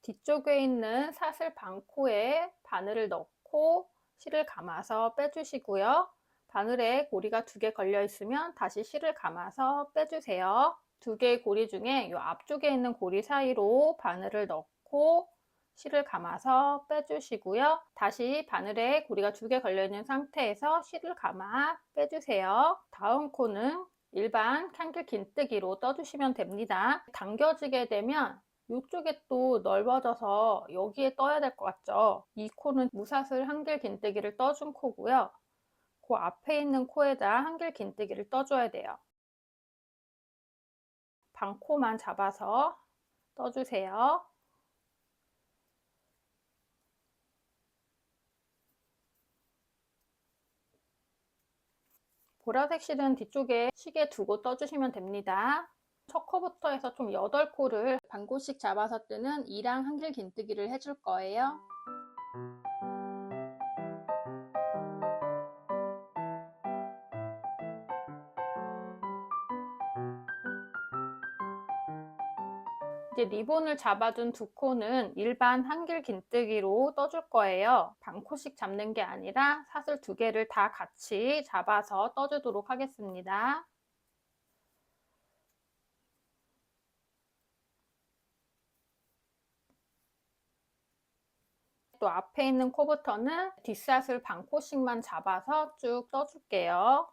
뒤쪽에 있는 사슬 반코에 바늘을 넣고 실을 감아서 빼주시고요. 바늘에 고리가 2개 걸려 있으면 다시 실을 감아서 빼주세요. 2개의 고리 중에 이 앞쪽에 있는 고리 사이로 바늘을 넣고 실을 감아서 빼주시고요. 다시 바늘에 고리가 2개 걸려 있는 상태에서 실을 감아 빼주세요. 다음 코는 일반 한길 긴뜨기로 떠주시면 됩니다. 당겨지게 되면 이쪽에 또 넓어져서 여기에 떠야 될 것 같죠? 이 코는 무사슬 한길 긴뜨기를 떠준 코고요. 그 앞에 있는 코에다 한길 긴뜨기를 떠줘야 돼요. 반코만 잡아서 떠주세요. 보라색 실은 뒤쪽에 시계 두고 떠주시면 됩니다. 첫 코부터 해서 총 8코를 반코씩 잡아서 뜨는 2랑 한길 긴뜨기를 해줄 거예요. 이제 리본을 잡아준 2코는 일반 한길 긴뜨기로 떠줄 거예요. 반코씩 잡는 게 아니라 사슬 2개를 다 같이 잡아서 떠주도록 하겠습니다. 또 앞에 있는 코부터는 뒷사슬 반코씩만 잡아서 쭉 떠줄게요.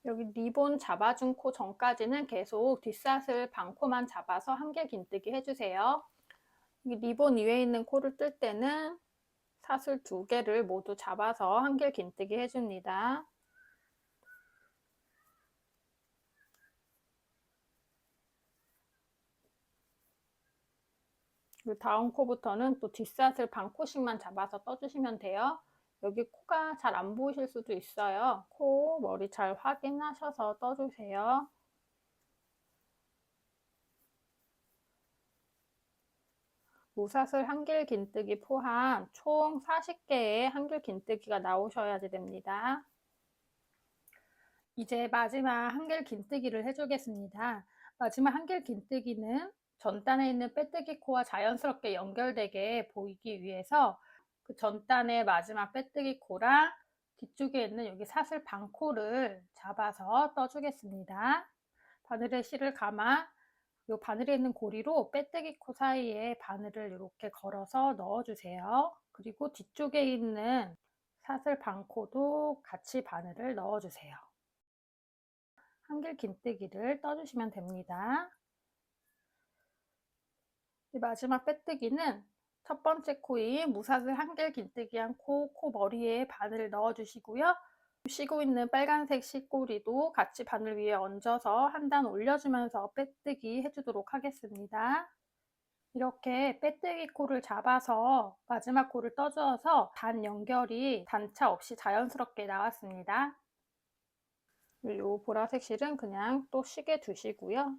여기 리본 잡아준 코 전까지는 계속 뒷사슬 반코만 잡아서 한길 긴뜨기 해주세요. 여기 리본 위에 있는 코를 뜰 때는 사슬 2개를 모두 잡아서 한길 긴뜨기 해줍니다. 그리고 다음 코부터는 또 뒷사슬 반코씩만 잡아서 떠주시면 돼요. 여기 코가 잘 안 보이실 수도 있어요. 코 머리 잘 확인하셔서 떠주세요. 무사슬 한길 긴뜨기 포함 총 40개의 한길 긴뜨기가 나오셔야 됩니다. 이제 마지막 한길 긴뜨기를 해주겠습니다. 마지막 한길 긴뜨기는 전단에 있는 빼뜨기 코와 자연스럽게 연결되게 보이기 위해서 그 전단의 마지막 빼뜨기 코랑 뒤쪽에 있는 여기 사슬 반코를 잡아서 떠주겠습니다. 바늘에 실을 감아 이 바늘에 있는 고리로 빼뜨기 코 사이에 바늘을 이렇게 걸어서 넣어주세요. 그리고 뒤쪽에 있는 사슬 반코도 같이 바늘을 넣어주세요. 한길 긴뜨기를 떠주시면 됩니다. 마지막 빼뜨기는 첫 번째 코인 무사슬 한길 긴뜨기 한 코 머리에 바늘을 넣어주시고요. 쉬고 있는 빨간색 실꼬리도 같이 바늘 위에 얹어서 한 단 올려주면서 빼뜨기 해주도록 하겠습니다. 이렇게 빼뜨기 코를 잡아서 마지막 코를 떠주어서 단 연결이 단차 없이 자연스럽게 나왔습니다. 이 보라색 실은 그냥 또 쉬게 두시고요.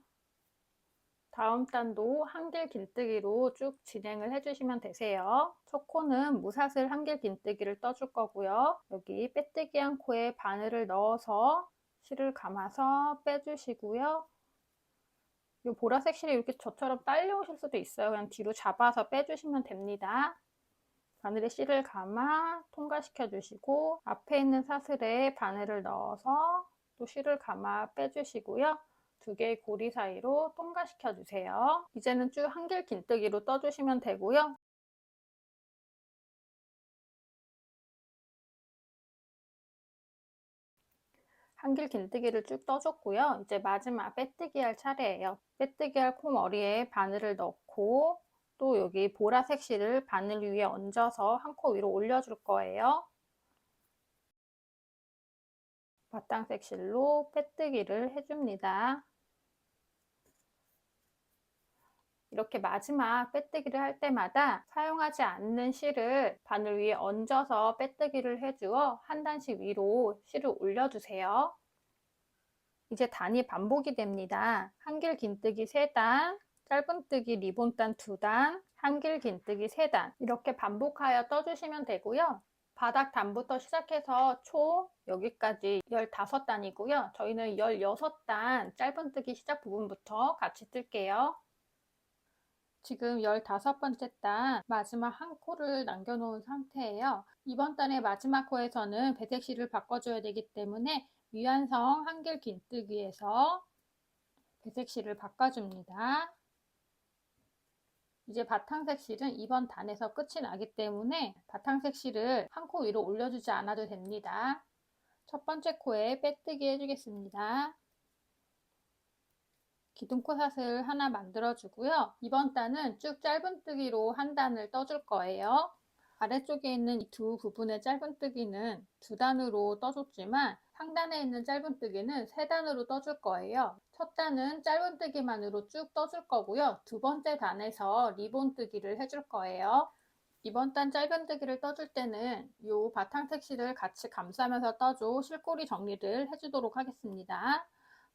다음 단도 한길 긴뜨기로 쭉 진행을 해주시면 되세요. 첫 코는 무사슬 한길 긴뜨기를 떠줄 거고요. 여기 빼뜨기 한 코에 바늘을 넣어서 실을 감아서 빼주시고요. 이 보라색 실이 이렇게 저처럼 딸려오실 수도 있어요. 그냥 뒤로 잡아서 빼주시면 됩니다. 바늘에 실을 감아 통과시켜 주시고 앞에 있는 사슬에 바늘을 넣어서 또 실을 감아 빼주시고요. 두 개의 고리 사이로 통과시켜 주세요. 이제는 쭉 한길 긴뜨기로 떠주시면 되고요. 한길 긴뜨기를 쭉 떠줬고요. 이제 마지막 빼뜨기 할 차례예요. 빼뜨기 할 코머리에 바늘을 넣고 또 여기 보라색 실을 바늘 위에 얹어서 한 코 위로 올려줄 거예요. 바탕색 실로 빼뜨기를 해줍니다. 이렇게 마지막 빼뜨기를 할 때마다 사용하지 않는 실을 바늘 위에 얹어서 빼뜨기를 해주어 한 단씩 위로 실을 올려주세요. 이제 단이 반복이 됩니다. 한길 긴뜨기 3단, 짧은뜨기 리본단 2단, 한길 긴뜨기 3단 이렇게 반복하여 떠주시면 되고요. 바닥 단부터 시작해서 총 여기까지 15단이고요. 저희는 16단 짧은뜨기 시작 부분부터 같이 뜰게요. 지금 15번째 단 마지막 한 코를 남겨놓은 상태예요. 이번 단의 마지막 코에서는 배색실을 바꿔줘야 되기 때문에 위안성 한길 긴뜨기에서 배색실을 바꿔줍니다. 이제 바탕색 실은 이번 단에서 끝이 나기 때문에 바탕색 실을 한 코 위로 올려주지 않아도 됩니다. 첫 번째 코에 빼뜨기 해주겠습니다. 기둥코 사슬 하나 만들어 주고요. 이번 단은 쭉 짧은뜨기로 한 단을 떠줄 거예요. 아래쪽에 있는 이 두 부분의 짧은뜨기는 2단으로 떠줬지만 상단에 있는 짧은뜨기는 3단으로 떠줄 거예요. 첫 단은 짧은뜨기만으로 쭉 떠줄 거고요. 두 번째 단에서 리본뜨기를 해줄 거예요. 이번 단 짧은뜨기를 떠줄 때는 이 바탕색 실을 같이 감싸면서 떠줘 실꼬리 정리를 해주도록 하겠습니다.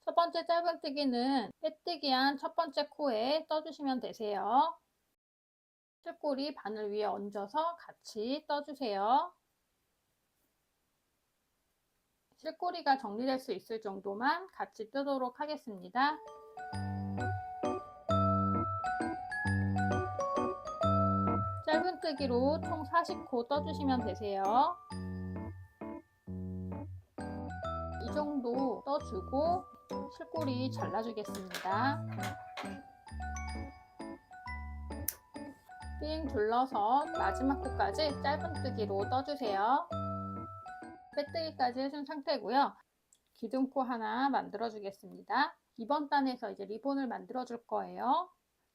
첫 번째 짧은뜨기는 빼뜨기 한 첫 번째 코에 떠주시면 되세요. 실꼬리 바늘 위에 얹어서 같이 떠주세요. 실꼬리가 정리될 수 있을 정도만 같이 뜨도록 하겠습니다. 짧은뜨기로 총 40코 떠주시면 되세요. 이 정도 떠주고 실꼬리 잘라주겠습니다. 삥 둘러서 마지막 코까지 짧은뜨기로 떠주세요. 빼뜨기까지 해준 상태고요. 기둥코 하나 만들어 주겠습니다. 이번 단에서 이제 리본을 만들어 줄 거예요.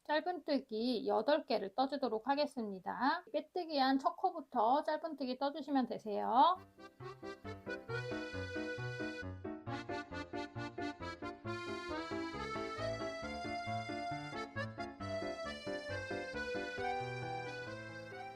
짧은뜨기 8개를 떠주도록 하겠습니다. 빼뜨기 한 첫 코부터 짧은뜨기 떠주시면 되세요.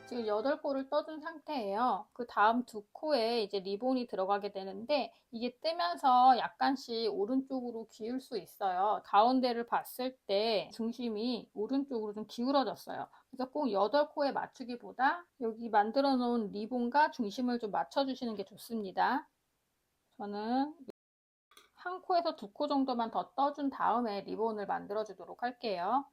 지금 8코를 떠준 상태예요. 그 다음 두 코에 이제 리본이 들어가게 되는데 이게 뜨면서 약간씩 오른쪽으로 기울 수 있어요. 가운데를 봤을 때 중심이 오른쪽으로 좀 기울어졌어요. 그래서 꼭 8코에 맞추기보다 여기 만들어 놓은 리본과 중심을 좀 맞춰주시는 게 좋습니다. 저는 코에서 2코 정도만 더 떠준 다음에 리본을 만들어 주도록 할게요.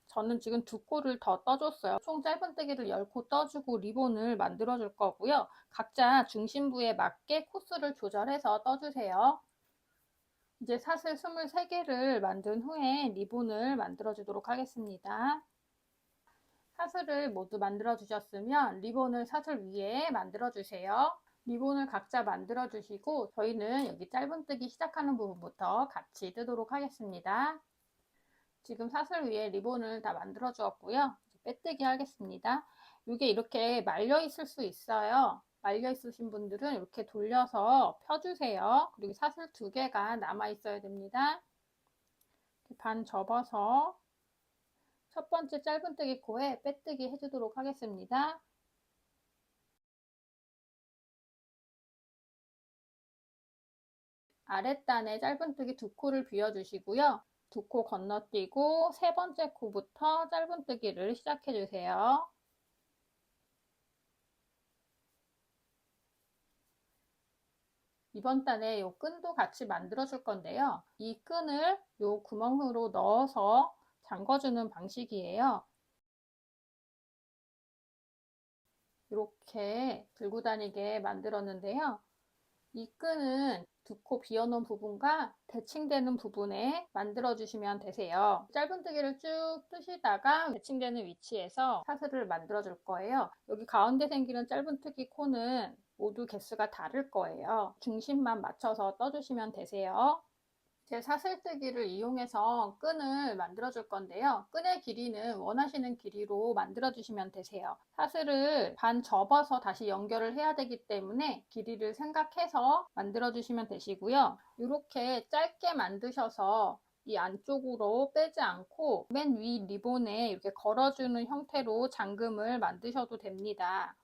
저는 지금 2코를 더 떠줬어요. 총 짧은뜨기를 10코 떠주고 리본을 만들어 줄 거고요. 각자 중심부에 맞게 코스를 조절해서 떠주세요. 이제 사슬 23개를 만든 후에 리본을 만들어 주도록 하겠습니다. 사슬을 모두 만들어 주셨으면 리본을 사슬 위에 만들어 주세요. 리본을 각자 만들어 주시고 저희는 여기 짧은뜨기 시작하는 부분부터 같이 뜨도록 하겠습니다. 지금 사슬 위에 리본을 다 만들어 주었고요. 빼뜨기 하겠습니다. 이게 이렇게 말려 있을 수 있어요. 말려 있으신 분들은 이렇게 돌려서 펴주세요. 그리고 사슬 2개가 남아 있어야 됩니다. 반 접어서 첫 번째 짧은뜨기 코에 빼뜨기 해주도록 하겠습니다. 아랫단에 짧은뜨기 2코를 비워주시고요. 2코 건너뛰고 세 번째 코부터 짧은뜨기를 시작해 주세요. 이번 단에 이 끈도 같이 만들어 줄 건데요. 이 끈을 이 구멍으로 넣어서 잠궈주는 방식이에요. 이렇게 들고 다니게 만들었는데요. 이 끈은 2코 비워놓은 부분과 대칭되는 부분에 만들어 주시면 되세요. 짧은뜨기를 쭉 뜨시다가 대칭되는 위치에서 사슬을 만들어 줄 거예요. 여기 가운데 생기는 짧은뜨기 코는 모두 개수가 다를 거예요. 중심만 맞춰서 떠주시면 되세요. 제 사슬뜨기를 이용해서 끈을 만들어 줄 건데요. 끈의 길이는 원하시는 길이로 만들어 주시면 되세요. 사슬을 반 접어서 다시 연결을 해야 되기 때문에 길이를 생각해서 만들어 주시면 되시고요. 이렇게 짧게 만드셔서 이 안쪽으로 빼지 않고 맨 위 리본에 이렇게 걸어주는 형태로 잠금을 만드셔도 됩니다.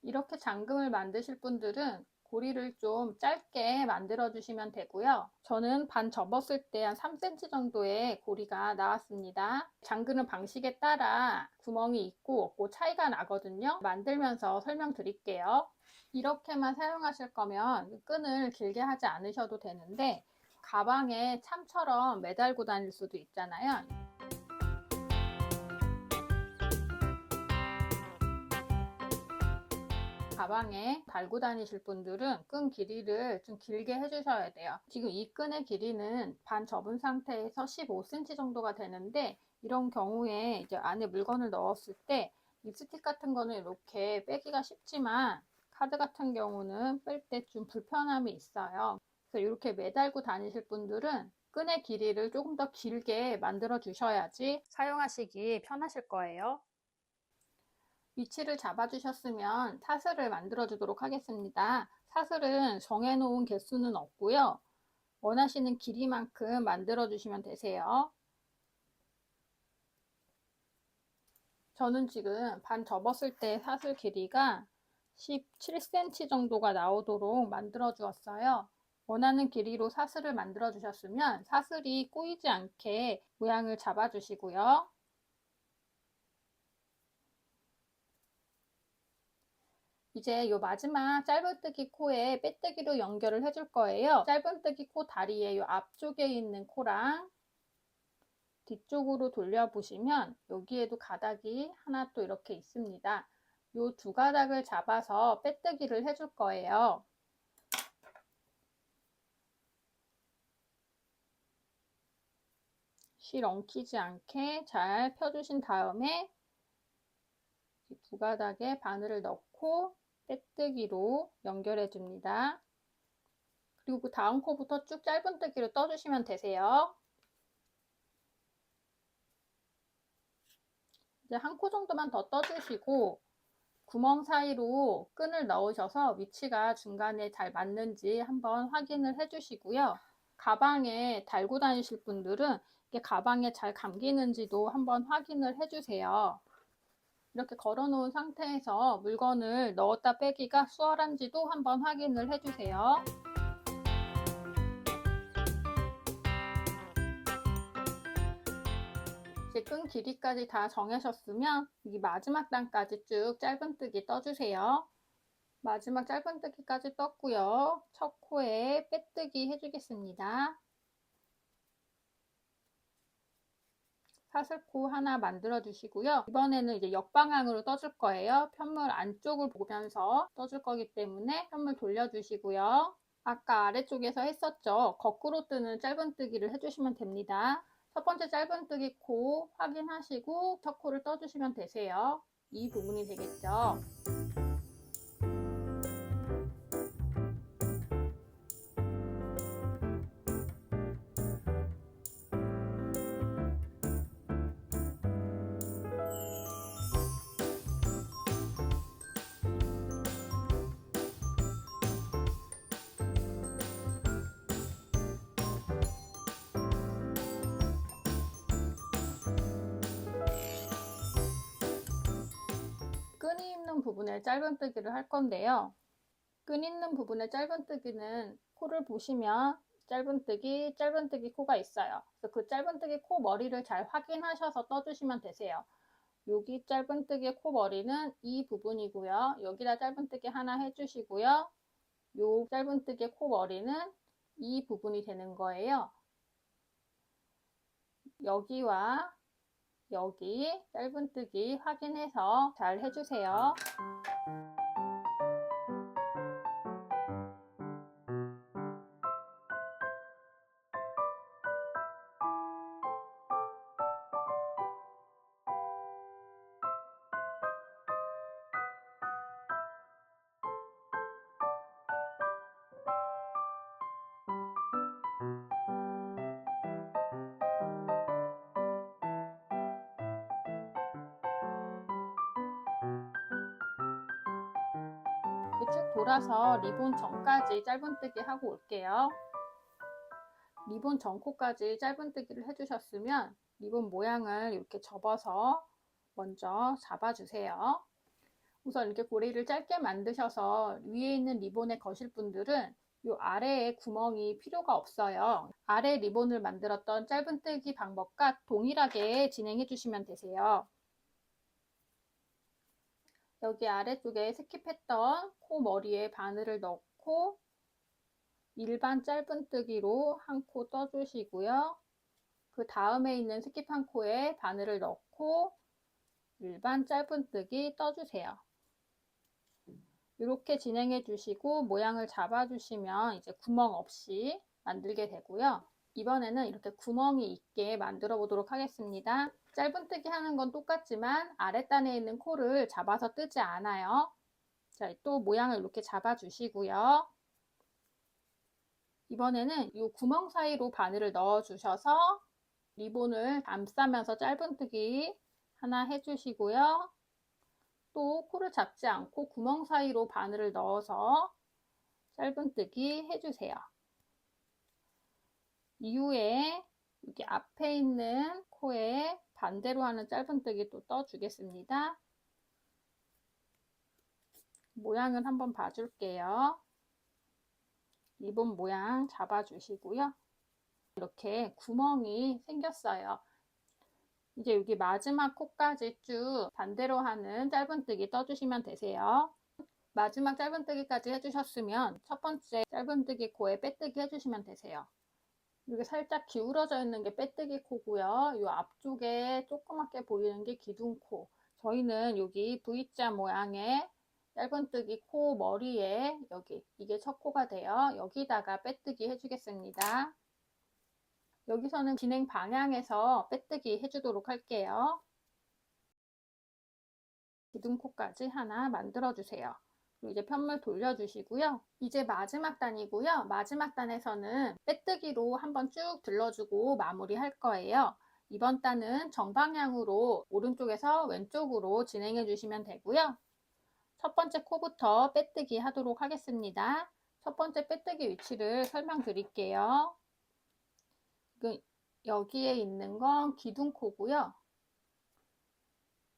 이렇게 잠금을 만드실 분들은 고리를 좀 짧게 만들어 주시면 되고요. 저는 반 접었을 때 한 3cm 정도의 고리가 나왔습니다. 잠그는 방식에 따라 구멍이 있고 없고 차이가 나거든요. 만들면서 설명드릴게요. 이렇게만 사용하실 거면 끈을 길게 하지 않으셔도 되는데 가방에 참처럼 매달고 다닐 수도 있잖아요. 가방에 달고 다니실 분들은 끈 길이를 좀 길게 해주셔야 돼요. 지금 이 끈의 길이는 반 접은 상태에서 15cm 정도가 되는데 이런 경우에 이제 안에 물건을 넣었을 때 립스틱 같은 거는 이렇게 빼기가 쉽지만 카드 같은 경우는 뺄 때 좀 불편함이 있어요. 그래서 이렇게 매달고 다니실 분들은 끈의 길이를 조금 더 길게 만들어 주셔야지 사용하시기 편하실 거예요. 위치를 잡아주셨으면 사슬을 만들어 주도록 하겠습니다. 사슬은 정해놓은 개수는 없고요. 원하시는 길이만큼 만들어 주시면 되세요. 저는 지금 반 접었을 때 사슬 길이가 17cm 정도가 나오도록 만들어 주었어요. 원하는 길이로 사슬을 만들어 주셨으면 사슬이 꼬이지 않게 모양을 잡아 주시고요. 이제 요 마지막 짧은뜨기 코에 빼뜨기로 연결을 해줄 거예요. 짧은뜨기 코 다리의 요 앞쪽에 있는 코랑 뒤쪽으로 돌려보시면 여기에도 가닥이 하나 또 이렇게 있습니다. 요 두 가닥을 잡아서 빼뜨기를 해줄 거예요. 실 엉키지 않게 잘 펴주신 다음에 두 가닥에 바늘을 넣고 빼뜨기로 연결해 줍니다. 그리고 그 다음 코부터 쭉 짧은뜨기로 떠주시면 되세요. 이제 한 코 정도만 더 떠주시고 구멍 사이로 끈을 넣으셔서 위치가 중간에 잘 맞는지 한번 확인을 해주시고요. 가방에 달고 다니실 분들은 이게 가방에 잘 감기는지도 한번 확인을 해주세요. 이렇게 걸어 놓은 상태에서 물건을 넣었다 빼기가 수월한지도 한번 확인을 해주세요. 이제 끈 길이까지 다 정하셨으면 이 마지막 단까지 쭉 짧은뜨기 떠주세요. 마지막 짧은뜨기까지 떴고요. 첫 코에 빼뜨기 해주겠습니다. 사슬코 하나 만들어 주시고요. 이번에는 이제 역방향으로 떠줄 거예요. 편물 안쪽을 보면서 떠줄 거기 때문에 편물 돌려주시고요. 아까 아래쪽에서 했었죠. 거꾸로 뜨는 짧은뜨기를 해주시면 됩니다. 첫 번째 짧은뜨기 코 확인하시고 첫 코를 떠주시면 되세요. 이 부분이 되겠죠. 끈이 있는 부분에 짧은뜨기를 할 건데요. 끈 있는 부분에 짧은뜨기는 코를 보시면 짧은뜨기 코가 있어요. 그래서 그 짧은뜨기 코 머리를 잘 확인하셔서 떠주시면 되세요. 여기 짧은뜨기 코 머리는 이 부분이고요. 여기다 짧은뜨기 하나 해주시고요. 요 짧은뜨기 코 머리는 이 부분이 되는 거예요. 여기와 여기 짧은뜨기 확인해서 잘 해주세요. 쭉 돌아서 리본 전까지 짧은뜨기 하고 올게요. 리본 전코까지 짧은뜨기를 해주셨으면 리본 모양을 이렇게 접어서 먼저 잡아주세요. 우선 이렇게 고리를 짧게 만드셔서 위에 있는 리본에 거실 분들은 이 아래에 구멍이 필요가 없어요. 아래 리본을 만들었던 짧은뜨기 방법과 동일하게 진행해 주시면 되세요. 여기 아래쪽에 스킵했던 코 머리에 바늘을 넣고 일반 짧은뜨기로 한 코 떠주시고요. 그 다음에 있는 스킵한 코에 바늘을 넣고 일반 짧은뜨기 떠주세요. 이렇게 진행해 주시고 모양을 잡아 주시면 이제 구멍 없이 만들게 되고요. 이번에는 이렇게 구멍이 있게 만들어 보도록 하겠습니다. 짧은뜨기 하는 건 똑같지만 아랫단에 있는 코를 잡아서 뜨지 않아요. 자, 또 모양을 이렇게 잡아 주시고요. 이번에는 이 구멍 사이로 바늘을 넣어 주셔서 리본을 감싸면서 짧은뜨기 하나 해주시고요. 또 코를 잡지 않고 구멍 사이로 바늘을 넣어서 짧은뜨기 해주세요. 이후에 여기 앞에 있는 코에 반대로 하는 짧은뜨기 또 떠주겠습니다. 모양을 한번 봐줄게요. 리본 모양 잡아주시고요. 이렇게 구멍이 생겼어요. 이제 여기 마지막 코까지 쭉 반대로 하는 짧은뜨기 떠주시면 되세요. 마지막 짧은뜨기까지 해주셨으면 첫 번째 짧은뜨기 코에 빼뜨기 해주시면 되세요. 이게 살짝 기울어져 있는 게 빼뜨기 코고요. 이 앞쪽에 조그맣게 보이는 게 기둥코. 저희는 여기 V자 모양의 짧은뜨기 코 머리에 여기 이게 첫 코가 돼요. 여기다가 빼뜨기 해주겠습니다. 여기서는 진행 방향에서 빼뜨기 해주도록 할게요. 기둥코까지 하나 만들어 주세요. 그리고 이제 편물 돌려주시고요. 이제 마지막 단이고요. 마지막 단에서는 빼뜨기로 한번 쭉 들러주고 마무리할 거예요. 이번 단은 정방향으로 오른쪽에서 왼쪽으로 진행해 주시면 되고요. 첫 번째 코부터 빼뜨기 하도록 하겠습니다. 첫 번째 빼뜨기 위치를 설명드릴게요. 여기에 있는 건 기둥코고요.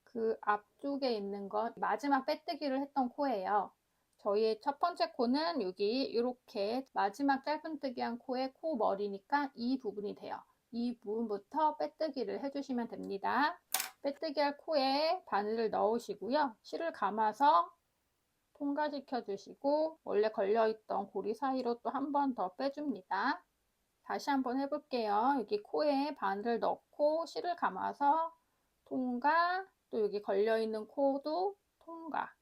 그 앞쪽에 있는 건 마지막 빼뜨기를 했던 코예요. 저희의 첫 번째 코는 여기 이렇게 마지막 짧은뜨기한 코의 코 머리니까 이 부분이 돼요. 이 부분부터 빼뜨기를 해주시면 됩니다. 빼뜨기 할 코에 바늘을 넣으시고요. 실을 감아서 통과시켜 주시고 원래 걸려있던 고리 사이로 또 한 번 더 빼줍니다. 다시 한번 해볼게요. 여기 코에 바늘을 넣고 실을 감아서 통과, 또 여기 걸려있는 코도 통과.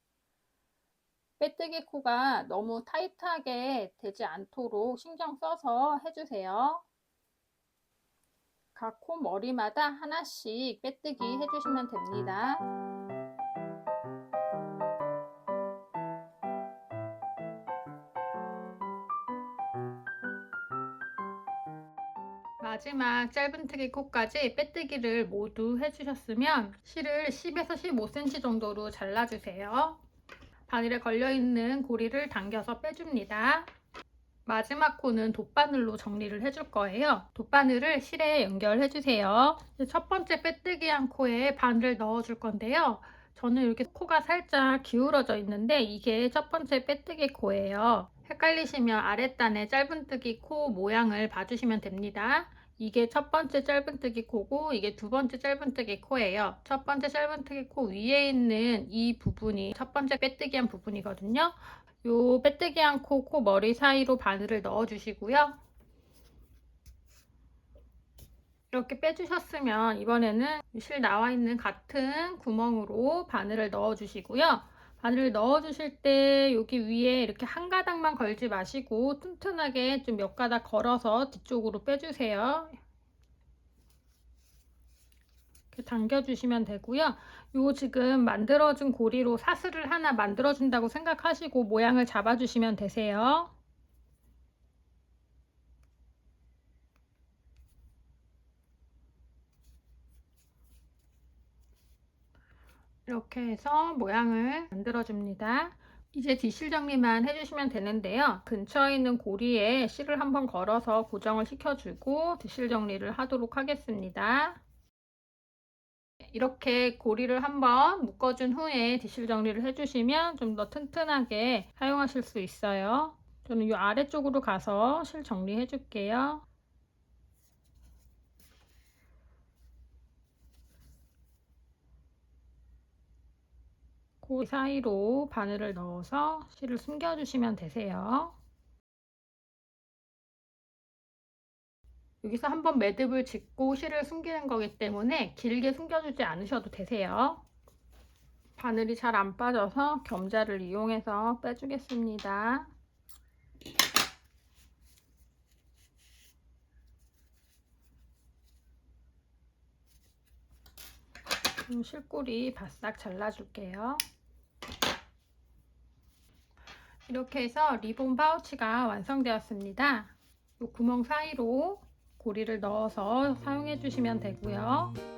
빼뜨기 코가 너무 타이트하게 되지 않도록 신경 써서 해주세요. 각 코 머리마다 하나씩 빼뜨기 해주시면 됩니다. 마지막 짧은뜨기 코까지 빼뜨기를 모두 해주셨으면 실을 10에서 15cm 정도로 잘라주세요. 바늘에 걸려있는 고리를 당겨서 빼줍니다. 마지막 코는 돗바늘로 정리를 해줄 거예요. 돗바늘을 실에 연결해주세요. 첫 번째 빼뜨기한 코에 바늘을 넣어줄 건데요. 저는 이렇게 코가 살짝 기울어져 있는데 이게 첫 번째 빼뜨기 코예요. 헷갈리시면 아랫단에 짧은뜨기 코 모양을 봐주시면 됩니다. 이게 첫 번째 짧은뜨기 코고 이게 두 번째 짧은뜨기 코예요. 첫 번째 짧은뜨기 코 위에 있는 이 부분이 첫 번째 빼뜨기한 부분이거든요. 요 빼뜨기한 코 머리 사이로 바늘을 넣어 주시고요. 이렇게 빼주셨으면 이번에는 실 나와 있는 같은 구멍으로 바늘을 넣어 주시고요. 바늘을 넣어 주실 때 여기 위에 이렇게 한 가닥만 걸지 마시고 튼튼하게 좀 몇 가닥 걸어서 뒤쪽으로 빼주세요. 이렇게 당겨주시면 되고요. 요 지금 만들어준 고리로 사슬을 하나 만들어준다고 생각하시고 모양을 잡아주시면 되세요. 이렇게 해서 모양을 만들어줍니다. 이제 뒷실 정리만 해주시면 되는데요. 근처에 있는 고리에 실을 한번 걸어서 고정을 시켜주고 뒷실 정리를 하도록 하겠습니다. 이렇게 고리를 한번 묶어준 후에 뒷실 정리를 해주시면 좀 더 튼튼하게 사용하실 수 있어요. 저는 이 아래쪽으로 가서 실 정리해 줄게요. 그 사이로 바늘을 넣어서 실을 숨겨주시면 되세요. 여기서 한번 매듭을 짓고 실을 숨기는 거기 때문에 길게 숨겨주지 않으셔도 되세요. 바늘이 잘 안 빠져서 겸자를 이용해서 빼주겠습니다. 실꼬리 바싹 잘라줄게요. 이렇게 해서 리본 파우치가 완성되었습니다. 이 구멍 사이로 고리를 넣어서 사용해 주시면 되고요.